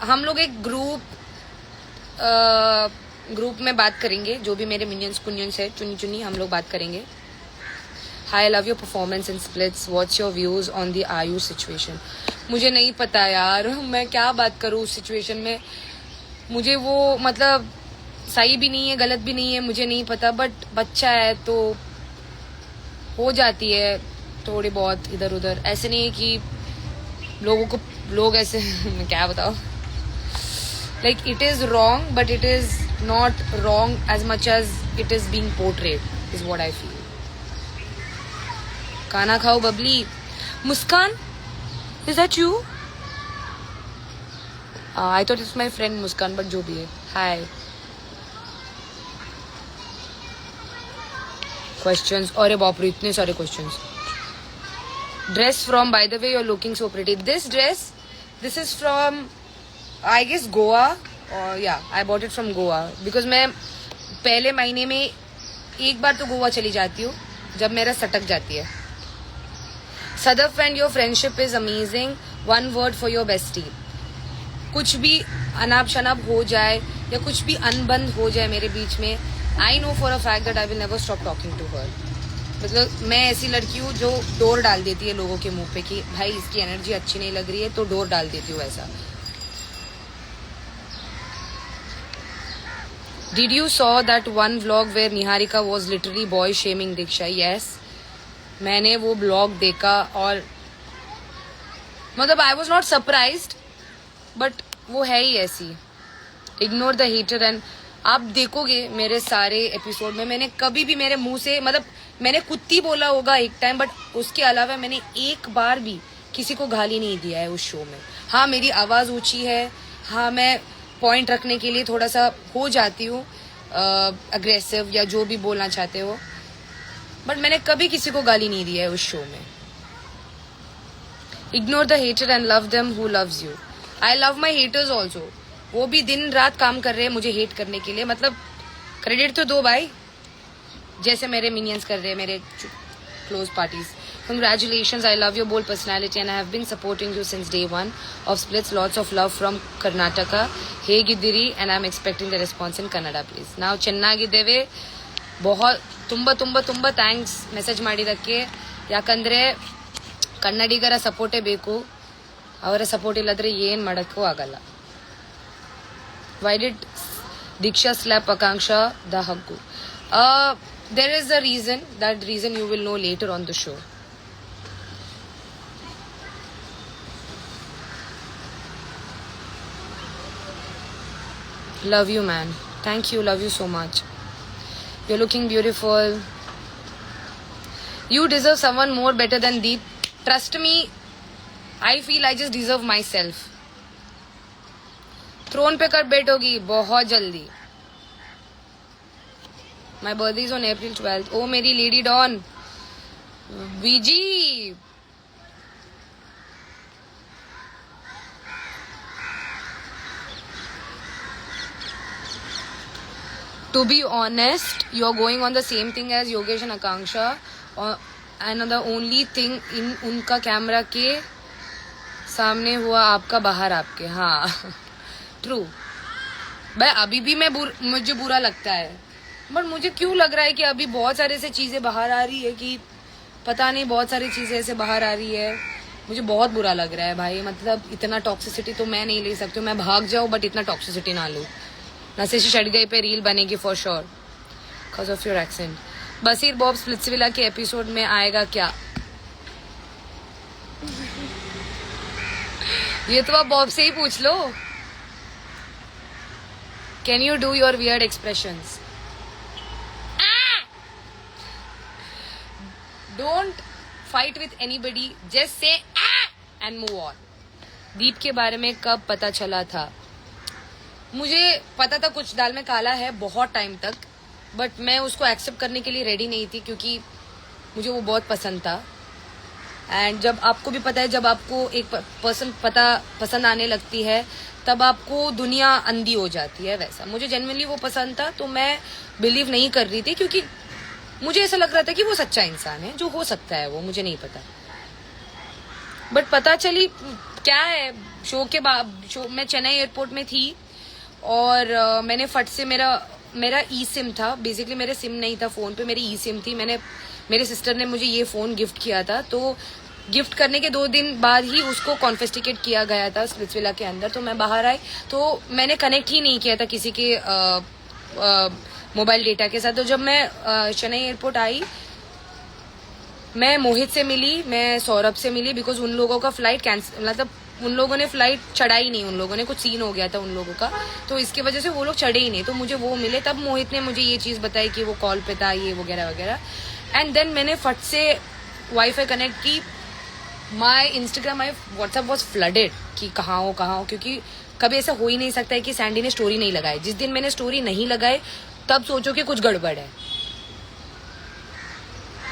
हम लोग एक ग्रुप में बात करेंगे, जो भी मेरे मिनियंस कुनियंस है, चुनी चुनी हम लोग बात करेंगे। High love your performance in splits, what's your views on the Ayush situation. मुझे नहीं पता यार, मैं क्या बात करूँ उस सिचुएशन में। मुझे वो मतलब सही भी नहीं है गलत भी नहीं है, मुझे नहीं पता, बट बच्चा है तो हो जाती है थोड़ी बहुत इधर उधर। ऐसे नहीं है कि लोग ऐसे मैं क्या बताओ, like it is wrong but it is not wrong as much as it is being portrayed is what I feel. खाना खाओ Babli. Muskaan, is that you? I thought it's my friend Muskaan, but जो भी है, हाय। क्वेश्चंस, अरे बाप रे इतने सारे questions. Dress from, by the way, you're looking so pretty. This dress, this is from, I guess, Goa. Or yeah, I bought it from Goa because मैं पहले महीने में एक बार तो गोवा चली जाती हूँ जब मेरा सटक जाती है। Sadaf and your friendship is amazing, one word for your bestie. कुछ भी अनाप शनाप हो जाए या कुछ भी अनबन हो जाए मेरे बीच में, I know for a fact that I will never stop talking to her. मतलब मैं ऐसी लड़की हूँ जो डोर डाल देती है लोगों के मुंह पे कि भाई इसकी एनर्जी अच्छी नहीं लग रही है, तो डोर डाल देती हूँ ऐसा। Did you saw that one vlog where Niharika was literally boy shaming Diksha? Yes, मैंने वो ब्लॉग देखा और मतलब I was not surprised, but वो है ही ऐसी। इग्नोर द हेटर एंड आप देखोगे मेरे सारे एपिसोड में मैंने कभी भी मेरे मुंह से मतलब मैंने कुत्ती बोला होगा एक टाइम, बट उसके अलावा मैंने एक बार भी किसी को गाली नहीं दिया है उस शो में। हाँ मेरी आवाज़ ऊंची है, हाँ मैं पॉइंट रखने के लिए थोड़ा सा हो जाती हूँ अग्रेसिव या जो भी बोलना चाहते हो, बट मैंने कभी किसी को गाली नहीं दी है उस शो में। Ignore the hater and love them who loves you. I love my haters also, वो भी दिन रात काम कर रहे हैं मुझे हेट करने के लिए, मतलब क्रेडिट तो दो भाई, जैसे मेरे मिनियंस कर रहे हैं मेरे close parties. Congratulations, I love your bold personality and I have been supporting you since day one of Splits. Lots of love from Karnataka. Hey Gidiri, and I'm expecting the response in Kannada, please. Now ಚೆನ್ನಾಗಿದ್ದೇವೆ, बहुत ತುಂಬ thanks message ಮಾಡಿದ್ದಕ್ಕೆ. ಯಾಕಂದರೆ ಕನ್ನಡಿಗರ ಸಪೋರ್ಟೇ ಬೇಕು, ಅವರ support ಇಲ್ಲದ್ರೆ ಏನು ಮಾಡೋಕ್ಕೂ ಆಗಲ್ಲ. Why did Diksha slap Akanksha the Haggu? There is a reason. That reason you will know later on the show. Love you, man. Thank you. Love you so much. You're looking beautiful. You deserve someone more better than Deep. Trust me, I feel I just deserve myself. Throne पे कब बेट होगी? बहुत जल्दी. My birthday is on April 12th. Oh मेरी lady don बीजी, to be honest, you're going on the same thing as Yogesh and Akanksha, and the only thing in उनका camera के सामने हुआ आपका बाहर आपके. हाँ ट्रू भाई, अभी भी मुझे बुरा लगता है, बट मुझे क्यों लग रहा है कि अभी बहुत सारे से चीजें बाहर आ रही है कि पता नहीं, बहुत सारी चीजें ऐसे बाहर आ रही है, मुझे बहुत बुरा लग रहा है भाई. मतलब इतना टॉक्सिसिटी तो मैं नहीं ले सकती हूँ, मैं भाग जाऊँ बट इतना टॉक्सिसिटी ना लूँ. नशे चढ़ गई पे रील बनेगी for sure because of your accent. Basir Bob Splitsvilla के एपिसोड में आएगा क्या? ये तो आप बॉब से ही पूछ लो. Can you do your weird expressions? Don't fight with anybody, just say and move on. Deep के बारे में कब पता चला था? मुझे पता था कुछ दाल में काला है बहुत टाइम तक, बट मैं उसको एक्सेप्ट करने के लिए रेडी नहीं थी क्योंकि मुझे वो बहुत पसंद था. एंड जब आपको भी पता है, जब आपको एक पर्सन पसंद आने लगती है तब आपको दुनिया अंधी हो जाती है. वैसा मुझे जेन्युइनली वो पसंद था, तो मैं बिलीव नहीं कर रही थी क्योंकि मुझे ऐसा लग रहा था कि वो सच्चा इंसान है, जो हो सकता है वो, मुझे नहीं पता। बट पता चली क्या है, शो के बाद मैं चेन्नई एयरपोर्ट में थी और मैंने फट से मेरा ई सिम था, बेसिकली मेरे सिम नहीं था फोन पे, मेरी ई सिम थी। मेरे सिस्टर ने मुझे ये फोन गिफ्ट किया था, तो गिफ्ट करने के 2 दिन बाद ही उसको कॉन्फिस्टिकेट किया गया था स्प्लिट्सविला के अंदर। तो मैं बाहर आई तो मैंने कनेक्ट ही नहीं किया था किसी के मोबाइल डेटा के साथ। तो जब मैं चेन्नई एयरपोर्ट आई, मैं मोहित से मिली, मैं सौरभ से मिली, बिकॉज उन लोगों का फ्लाइट कैंसिल, मतलब उन लोगों ने फ्लाइट चढ़ाई नहीं, उन लोगों ने कुछ सीन हो गया था उन लोगों का, तो इसकी वजह से वो लोग चढ़े ही नहीं। तो मुझे वो मिले, तब मोहित ने मुझे ये चीज बताई कि वो कॉल पे था, ये वगैरह वगैरह। एंड देन मैंने फट से वाईफाई कनेक्ट की, my Instagram, my WhatsApp was flooded कि कहाँ हो, क्योंकि कभी ऐसा हो ही नहीं सकता है कि सैंडी ने स्टोरी नहीं लगाई। जिस दिन मैंने स्टोरी नहीं लगाई तब सोचो कि कुछ गड़बड़ है।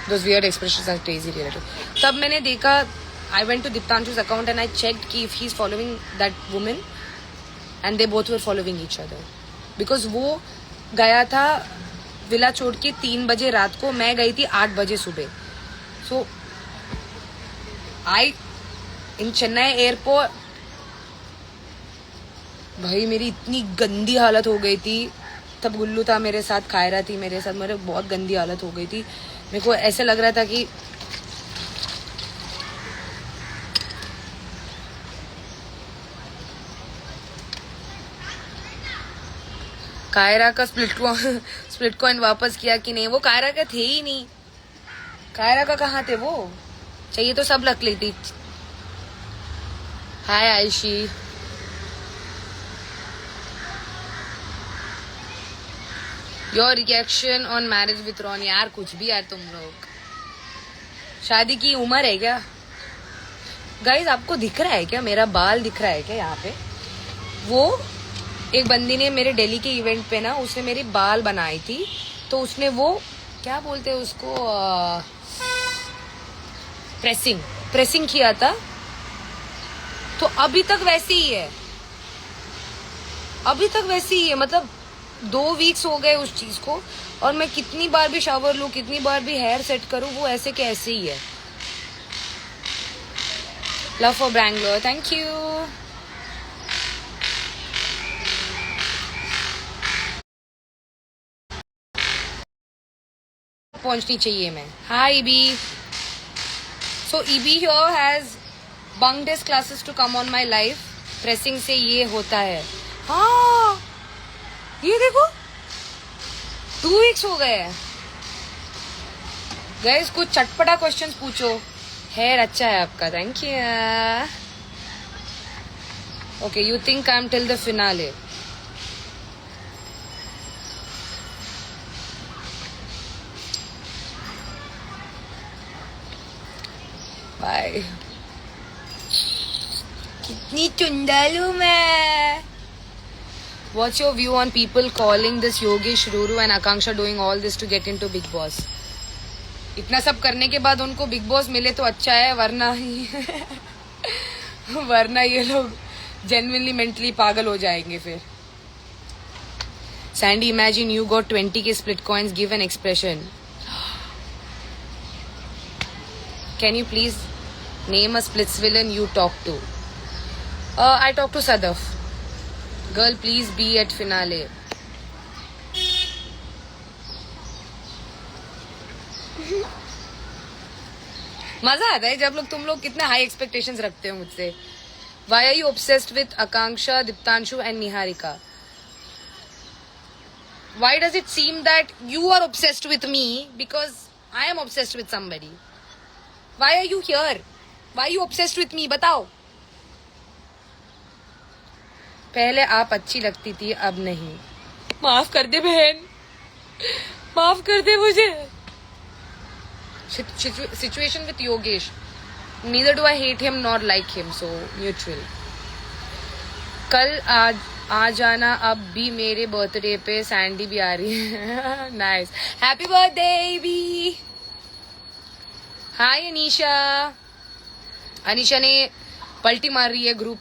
Those weird expressions are crazy related. तब मैंने देखा, I went to Diptanshu's account and I checked कि if he's following that woman, and they both were following each other. Because वो गया था विला छोड़ के 3 बजे रात को, मैं गई थी 8 बजे सुबह। So I in Chennai airport, भाई मेरी इतनी गंदी हालत हो गई थी। तब गुल्लू था मेरे साथ, कायरा थी मेरे साथ, मेरे बहुत गंदी हालत हो गई थी। मेरे को ऐसे लग रहा था कि कायरा का स्प्लिट कॉइन वापस किया कि नहीं। वो कायरा का थे ही नहीं, कायरा का कहाँ थे वो, चाहिए तो सब रख लेती। Hi Ayshi, your reaction on marriage with Ron. यार कुछ भी यार, तुम लोग शादी की उम्र है क्या गाइज? आपको दिख रहा है क्या, मेरा बाल दिख रहा है क्या यहाँ पे? वो एक बंदी ने मेरे दिल्ली के इवेंट पे ना, उसने मेरी बाल बनाई थी, तो उसने वो क्या बोलते हैं उसको, प्रेसिंग किया था। तो अभी तक वैसे ही है, मतलब 2 वीक्स हो गए उस चीज को, और मैं कितनी बार भी शावर लूं, कितनी बार भी हेयर सेट करूं, वो ऐसे के ऐसे ही है। Love for Bangalore, thank you. पहुंचनी चाहिए मैं। Hi EB. So EB here has bunked his classes to come on my life. Pressing से ये होता है। हाँ ये देखो 2 वीक्स हो गए हैं। गाइस कुछ चटपटा क्वेश्चंस पूछो। हेयर अच्छा है आपका, thank you. Okay, you think I am till the finale. Bye. कितनी चुंडल हूं मैं। What's your view on people calling this Yogesh, Ruru and Akanksha doing all this to get into Big Boss? इतना सब करने के बाद उनको बिग बॉस मिले तो अच्छा है, वरना ये लोग जेन्युइनली मेंटली पागल हो जाएंगे फिर। Sandy, imagine you got 20k split coins, give an expression. Can you please name a splits villain you talk to? I talk to Sadaf. Girl, please be at finale. मजा आता है जब तुम लोग कितने हाई एक्सपेक्टेशंस रखते हो मुझसे। Why are you obsessed with Akanksha, Diptanshu and Niharika? Why does it seem that you are obsessed with me because I am obsessed with somebody? Why are you here? Why are you obsessed with me? बताओ। पहले आप अच्छी लगती थी, अब नहीं। माफ कर दे बहन, माफ कर दे मुझे। Situation with Yogesh, neither do I hate him nor like him, so neutral. कल आ जाना, अब भी मेरे बर्थडे पे सैंडी भी आ रही है। Nice, happy birthday B. Hi Anisha. Anisha ने पलटी मार रही है ग्रुप।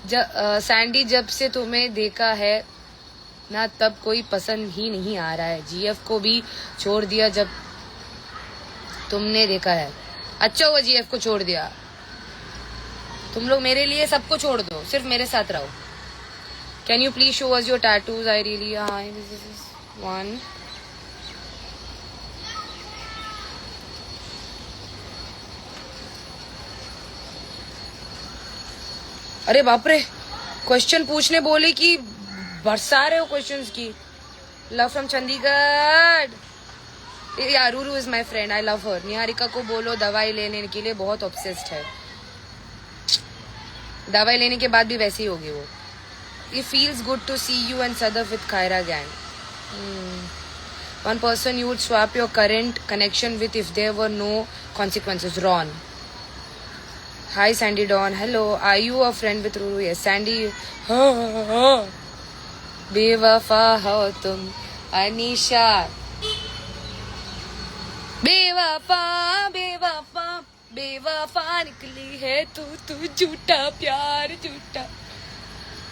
सैंडी, जब से तुम्हें देखा है ना तब कोई पसंद ही नहीं आ रहा है। जीएफ को भी छोड़ दिया जब तुमने देखा है। अच्छा हुआ जीएफ को छोड़ दिया। तुम लोग मेरे लिए सबको छोड़ दो, सिर्फ मेरे साथ रहो। Can you please show us your tattoos? I really one. अरे बाप रे, क्वेश्चन पूछने बोले कि बरसा रहे हो क्वेश्चंस की। Love from Chandigarh. या Ruru is my friend, I love her. Niharika को बोलो दवाई लेने के लिए, बहुत ऑब्सेस्ड है। दवाई लेने के बाद भी वैसे ही होगी वो। It feels good to see you and Sadaf with Khaira gang. One person you would swap your current connection with if there were no consequences. Ron. Hi Sandy Dawn. Hello. Are you a friend with Ruru? Yes. Sandy. बेवफा हो तुम अनीशा। बेवफा बेवफा बेवफा निकली है तू झूठा प्यार झूठा।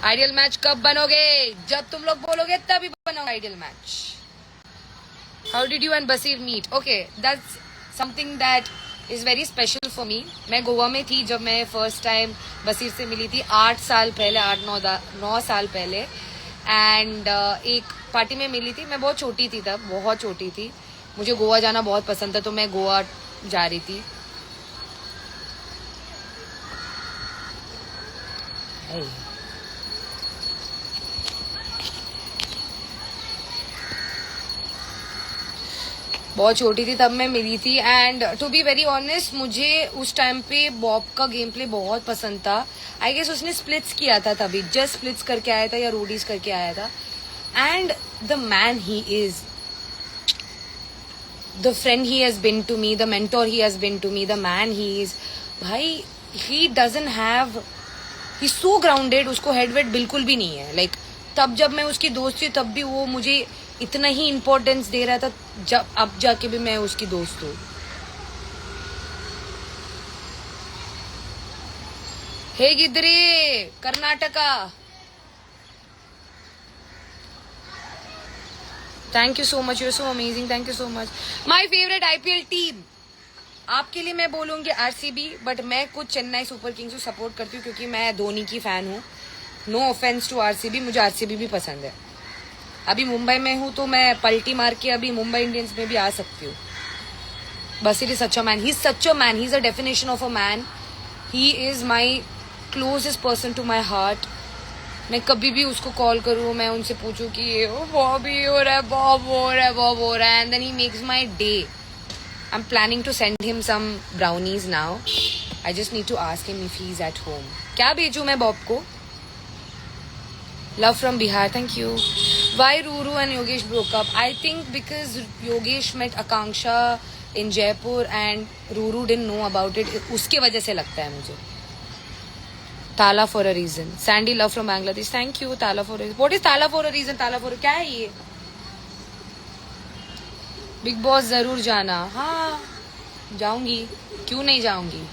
आइडियल मैच कब बनोगे? जब तुम लोग बोलोगे तभी बनोगे ideal match. How did you and Basir meet? Okay, that's something that is very special for me. मैं गोवा में थी जब मैं फर्स्ट टाइम बसीर से मिली थी 8 साल पहले, 8-9 साल पहले। एंड एक पार्टी में मिली थी। मैं बहुत छोटी थी तब, बहुत छोटी थी। मुझे गोवा जाना बहुत पसंद था तो मैं गोवा जा रही थी। hey. बहुत छोटी थी तब मैं मिली थी। And to be very honest, मुझे उस टाइम पे बॉब का गेम प्ले बहुत पसंद था। आई गेस उसने स्प्लिट्स किया था तभी, जस्ट स्प्लिट्स करके आया था या रोडीज करके आया था। And the man he is, the friend he has been to me, the mentor he has been to me, the man he is, भाई he doesn't have, he so grounded. उसको head weight बिल्कुल भी नहीं है। Like तब जब मैं उसकी दोस्त थी तब भी वो मुझे इतना ही इम्पोर्टेंस दे रहा था, जब अब जाके भी मैं उसकी दोस्त हूँ। Hey Gidre Karnataka, thank you so much, you are so amazing, thank you so much. My favourite IPL team, आपके लिए मैं बोलूंगी आरसीबी, बट मैं कुछ चेन्नई सुपर किंग्स को सपोर्ट करती हूँ क्योंकि मैं धोनी की फैन हूँ। नो ऑफेंस टू आरसीबी, मुझे आरसीबी भी पसंद है। अभी मुंबई में हूँ तो मैं पलटी मार के अभी मुंबई इंडियंस में भी आ सकती हूँ। Basir is such a man, he is such a man, he is a definition of a man. He is my closest person to my heart. मैं कभी भी उसको कॉल करूँ, मैं उनसे पूछूं कि ये बॉब ही हो रहा है, बॉब हो रहा है, बॉब हो रहा है, and then he makes my day. I am planning to send him some brownies now. I just need to ask him if he is at home. क्या भेजूं मैं बॉब को? Love from Bihar, thank you. Why Ruru and Yogesh broke up? I think because Yogesh met Akanksha in Jaipur and Ruru didn't know about it. उसके वजह से लगता है मुझे। Tala for a reason. Sandy, love from Bangladesh. Thank you. Tala for a reason. What is Tala for a reason? Tala for a क्या है ये? Big Boss जरूर जाना। हाँ, जाऊंगी, क्यों नहीं जाऊंगी?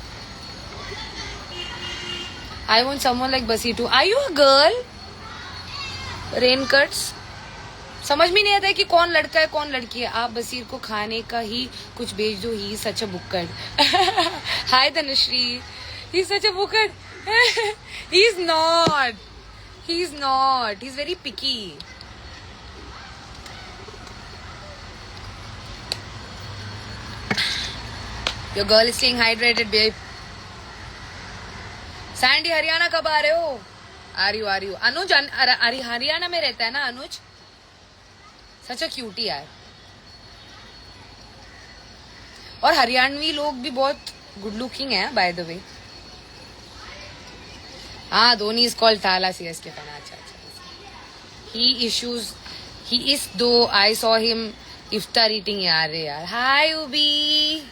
I want someone like Basi too. Are you a girl? Rain cuts समझ में नहीं आता है कि कौन लड़का है कौन लड़की है। आप बसीर को खाने का ही कुछ भेज दो, ही सच अ बुक्कड़। Hi Dhanushree, he such a बुक्कड़। He is not, he is not, he is very picky. Your girl is staying hydrated babe. Sandy, Haryana कब आ रहे हो? आ रही हूँ। अनुज हरियाणा में रहता है ना अनुज? सच अ क्यूटी यार। और हरियाणवी लोग भी बहुत गुड लुकिंग है बाय द वे। हाँ, Dhoni is called Thala CSK fan. अच्छा, he is though I saw him Iftar eating यार। हाय उबी।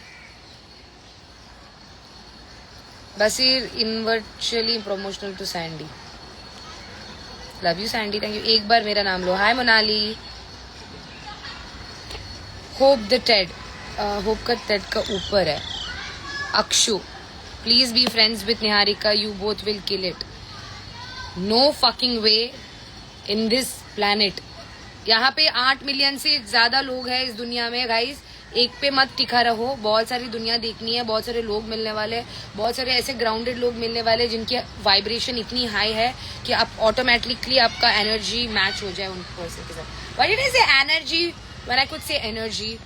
बसीर इनवर्चुअली promotional to Sandy. Love you Sandy, thank you. एक बार मेरा नाम लो। हाय मोनाली। होप द टेड, होप का टेड का ऊपर है। Akshu, please be friends with Niharika, you both will kill it. No fucking way in this planet. यहाँ पे 8 मिलियन से ज्यादा लोग हैं इस दुनिया में गाइस, एक पे मत टिका रहो, बहुत सारी दुनिया देखनी है, बहुत सारे लोग मिलने वाले, बहुत सारे ऐसे ग्राउंडेड लोग मिलने वाले जिनकी वाइब्रेशन इतनी हाई है कि आप ऑटोमेटिकली आपका एनर्जी मैच हो जाए उन पर्सन के साथ। What did I say energy, when I could say energy.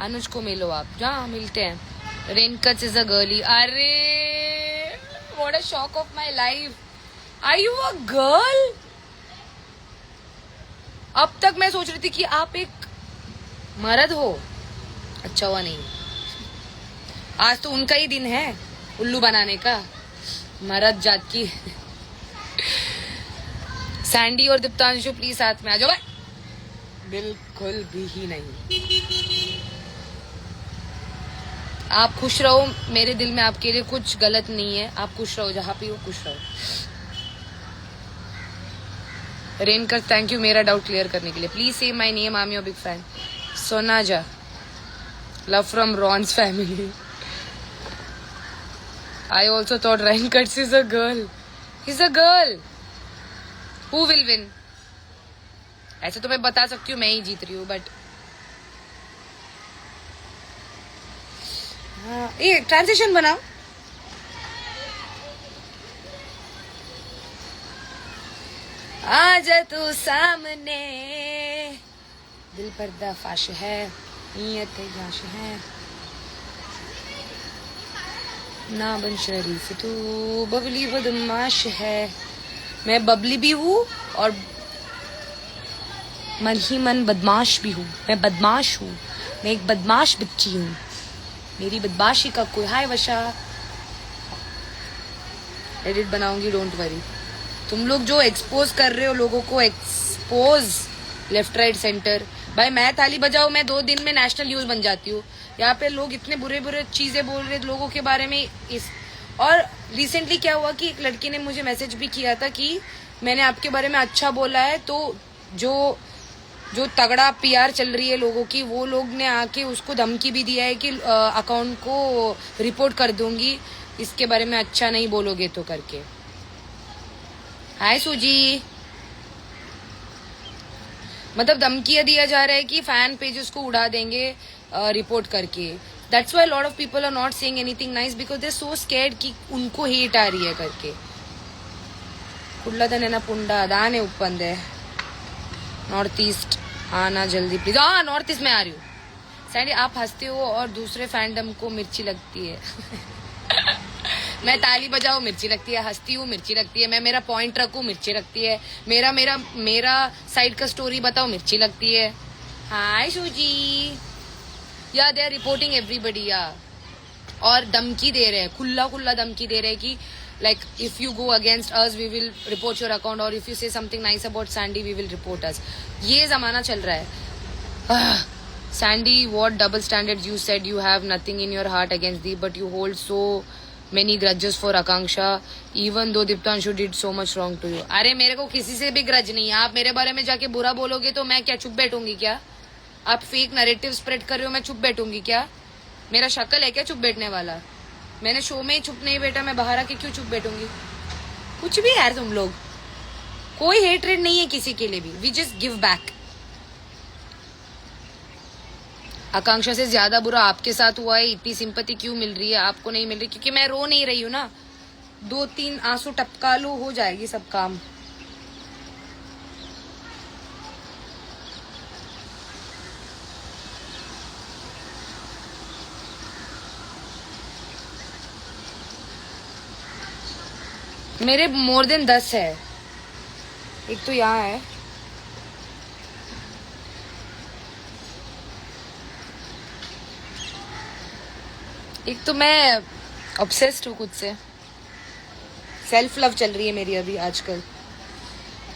Anuj को मिलो आप, जहाँ मिलते हैं। रेनकट्स इज अ गर्ली, अरे what a shock of my life, are you a girl? अब तक मैं सोच रही थी कि आप एक मर्द हो। अच्छा हुआ नहीं, आज तो उनका ही दिन है उल्लू बनाने का, मर्द जात की। सैंडी और दीप्तांशु प्लीज साथ में आ जाओ भाई। बिल्कुल भी नहीं। आप खुश रहो, मेरे दिल में आपके लिए कुछ गलत नहीं है, आप खुश रहो, जहां पे हो खुश रहो। रेनकर थैंक यू मेरा डाउट क्लियर करने के लिए। Please say my name, I am your big fan. सोनाजा, love from Ron's family. I also thought Ryan Cuts is a girl. He's a girl. Who will win? ऐसे तो मैं बता सकती हूँ मैं ही जीत रही हूँ, बट ये ट्रांजिशन बनाओ। आजा तू सामने, दिल पर्दा फाश है, नीयत याश है, ना बन शरीफ तू बबली बदमाश है। मैं बबली भी हूँ और मन ही मन बदमाश भी हूँ। मैं बदमाश हूँ, मैं एक बदमाश बच्ची हूँ, मेरी बदमाशी का कोई। हाय वशा, एडिट बनाऊंगी, डोंट वरी। तुम लोग जो एक्सपोज कर रहे हो लोगों को, एक्सपोज लेफ्ट राइट सेंटर। भाई मैं ताली बजाओ, मैं 2 दिन में नेशनल न्यूज बन जाती हूँ। यहाँ पे लोग इतने बुरे बुरे चीजें बोल रहे लोगों के बारे में। और रिसेंटली क्या हुआ कि एक लड़की ने मुझे मैसेज भी किया था कि मैंने आपके बारे में अच्छा बोला है, तो जो तगड़ा पीआर चल रही है लोगों की, वो लोग ने आके उसको धमकी भी दिया है कि अकाउंट को रिपोर्ट कर दूंगी इसके बारे में अच्छा नहीं बोलोगे तो करके। हाय सूजी, मतलब धमकियां दिया जा रहा है कि फैन पेजेस को उड़ा देंगे रिपोर्ट करके। That's why lot of people are not saying anything nice because they are so scared कि उनको हेट आ रही है करके। कुल्लादन है ना पुंडा दाने उपंदे। नॉर्थ ईस्ट आना जल्दी प्लीज। हाँ नॉर्थ ईस्ट में आ रही हूँ। सैंडी आप हंसते हो और दूसरे फैंडम को मिर्ची लगती है। मैं ताली बजाऊं मिर्ची लगती है, हंसती हूँ मिर्ची लगती है, मैं मेरा पॉइंट रखूं मिर्ची लगती है, मेरा साइड का स्टोरी बताओ मिर्ची लगती है। हाय सूजी, या दे आर रिपोर्टिंग एवरीबडी या, और धमकी दे रहे हैं, खुला धमकी दे रहे हैं कि like if you go against us we will report your account, और if you say something nice about Sandy we will report us. ये जमाना चल रहा है। Sandy, what double standards you said you have nothing in your heart against दी but you hold so many grudges for Akanksha even though Diptanshu did so much wrong to you। अरे मेरे को किसी से भी ग्रज नहीं है। आप मेरे बारे में जाके बुरा बोलोगे तो मैं क्या चुप बैठूंगी क्या? आप फेक नैरेटिव स्प्रेड कर रहे हो, मैं चुप बैठूंगी क्या? मेरा शक्ल है क्या चुप बैठने वाला? मैंने शो में ही चुप नहीं बैठा, मैं बाहर आके क्यों चुप बैठूंगी? कुछ भी यार, तुम लोग कोई हेटरेड नहीं है किसी के लिए भी, वी जस्ट गिव बैक। आकांक्षा से ज्यादा बुरा आपके साथ हुआ है, इतनी सिंपैथी क्यों मिल रही है? आपको नहीं मिल रही क्योंकि मैं रो नहीं रही हूँ ना। 2-3 आंसू टपका लो, हो जाएगी सब काम। मेरे मोर देन 10 है, एक तो यहाँ है। एक तो मैं ऑब्सेस्ड हूँ खुद से, सेल्फ लव चल रही है मेरी अभी आजकल।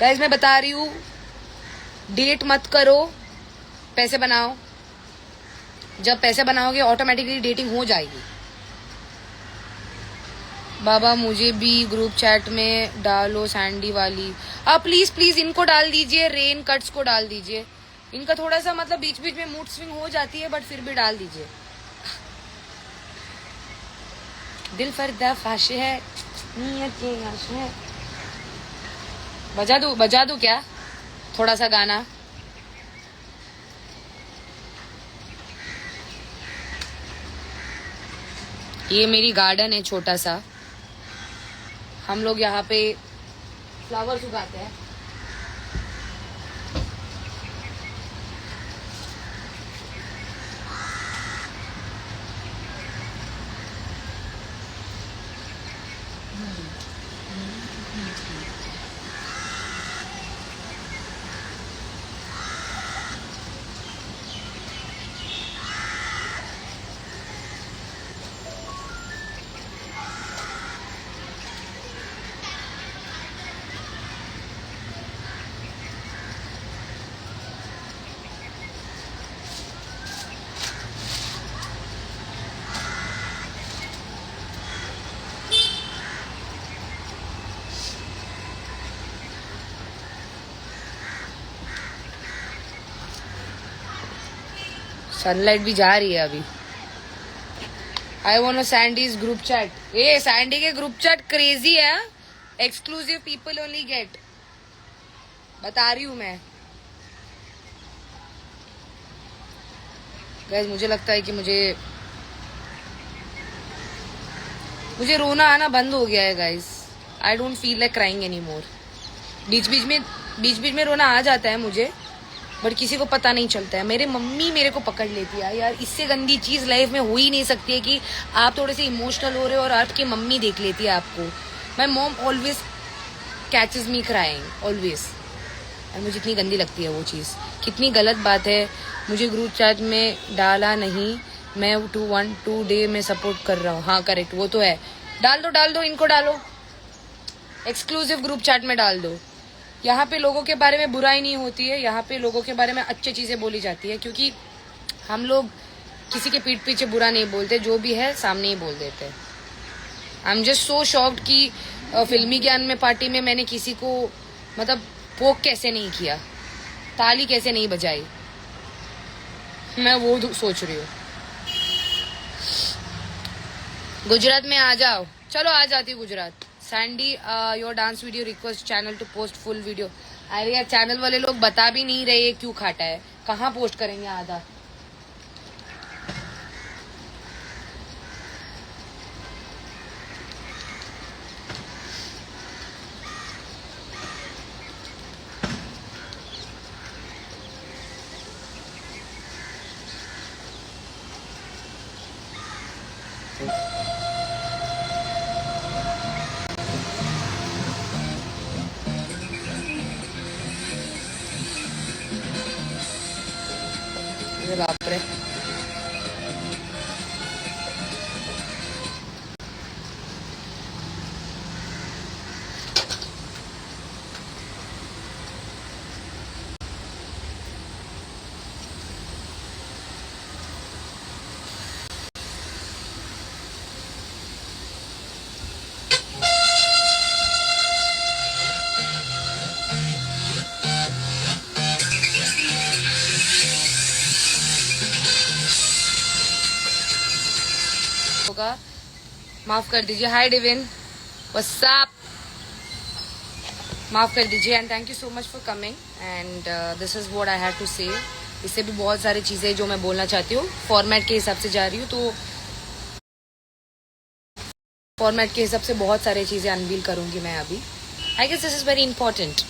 गाइस मैं बता रही हूँ, डेट मत करो, पैसे बनाओ। जब पैसे बनाओगे ऑटोमेटिकली डेटिंग हो जाएगी। बाबा मुझे भी ग्रुप चैट में डालो सैंडी वाली। आप प्लीज प्लीज इनको डाल दीजिए, रेन कट्स को डाल दीजिए। इनका थोड़ा सा मतलब बीच बीच में मूड स्विंग हो जाती है, बट फिर भी डाल दीजिए। दिल फर्दा फाश है, नीयत ये आश है। बजा दू क्या थोड़ा सा गाना? ये मेरी गार्डन है छोटा सा, हम लोग यहाँ पे फ्लावर्स उगाते हैं। सनलाइट भी जा रही है अभी। I want Sandy's group chat. ए सैंडी के ग्रुप चैट क्रेजी है, एक्सक्लूसिव पीपल ओनली गेट, बता रही हूं मैं। गाइस मुझे लगता है कि मुझे रोना आना बंद हो गया है guys. I don't feel like crying any more. बीच बीच में रोना आ जाता है मुझे, बट किसी को पता नहीं चलता है। मेरे मम्मी मेरे को पकड़ लेती है यार, इससे गंदी चीज लाइफ में हो ही नहीं सकती है कि आप थोड़े से इमोशनल हो रहे हो और आपकी मम्मी देख लेती है आपको। My mom always catches me crying always, और मुझे इतनी गंदी लगती है वो चीज़। कितनी गलत बात है, मुझे ग्रुप चैट में डाला नहीं, मैं 212 डे में सपोर्ट कर रहा हूँ। हाँ करेक्ट, वो तो है। डाल दो इनको डालो, एक्सक्लूसिव ग्रुप चैट में डाल दो। यहाँ पे लोगों के बारे में बुराई नहीं होती है, यहाँ पे लोगों के बारे में अच्छी चीजें बोली जाती है, क्योंकि हम लोग किसी के पीठ पीछे बुरा नहीं बोलते, जो भी है सामने ही बोल देते हैं। आई एम जस्ट सो शॉक्ड कि फिल्मी ज्ञान में पार्टी में मैंने किसी को मतलब पोक कैसे नहीं किया, ताली कैसे नहीं बजाई, मैं वो सोच रही हूँ। गुजरात में आ जाओ, चलो आ जाती हूँ Gujarat. Sandy your dance video request channel to post full video. अरे यार चैनल वाले लोग बता भी नहीं रहे क्यों खाटा है, कहाँ पोस्ट करेंगे आधा। बाप रे, होगा, माफ कर दीजिए। हाय डिविन, व्हाट्स अप, माफ कर दीजिए and thank you so much for coming and this is what I had to say. इससे भी बहुत सारी चीजें जो मैं बोलना चाहती हूँ, फॉर्मेट के हिसाब से जा रही हूँ, तो फॉर्मेट के हिसाब से बहुत सारी चीजें अनवील करूंगी मैं अभी। I guess this is very important.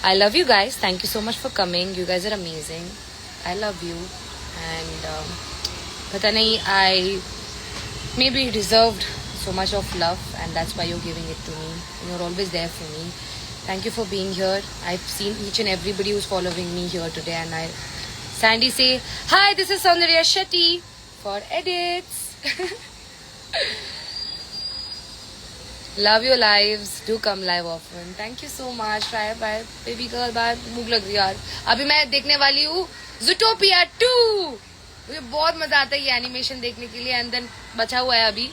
I love you guys, thank you so much for coming, you guys are amazing, I love you and पता नहीं, आई maybe deserved so much of love and that's why you're giving it to me and you're always there for me. Thank you for being here. I've seen each and everybody who's following me here today and I Sandy say hi, this is Soundarya Shetty for edits. Love your lives, do come live often. Thank you so much. Bye baby girl, bye. भूख लग रही यार, अभी मैं देखने वाली हूँ Zootopia 2। मुझे बहुत मजा आता है ये एनिमेशन देखने के लिए, एंड देन बचा हुआ है अभी,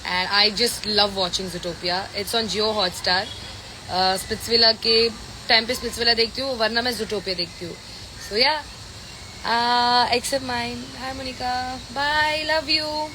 and I just love watching Zootopia. It's on Jio Hotstar. Splitsvilla के टाइम पे स्पिट्सविला देखती हूँ, वरना मैं ज़ूटोपिया देखती हूँ। So yeah accept mine. Hi Monica, bye, love you.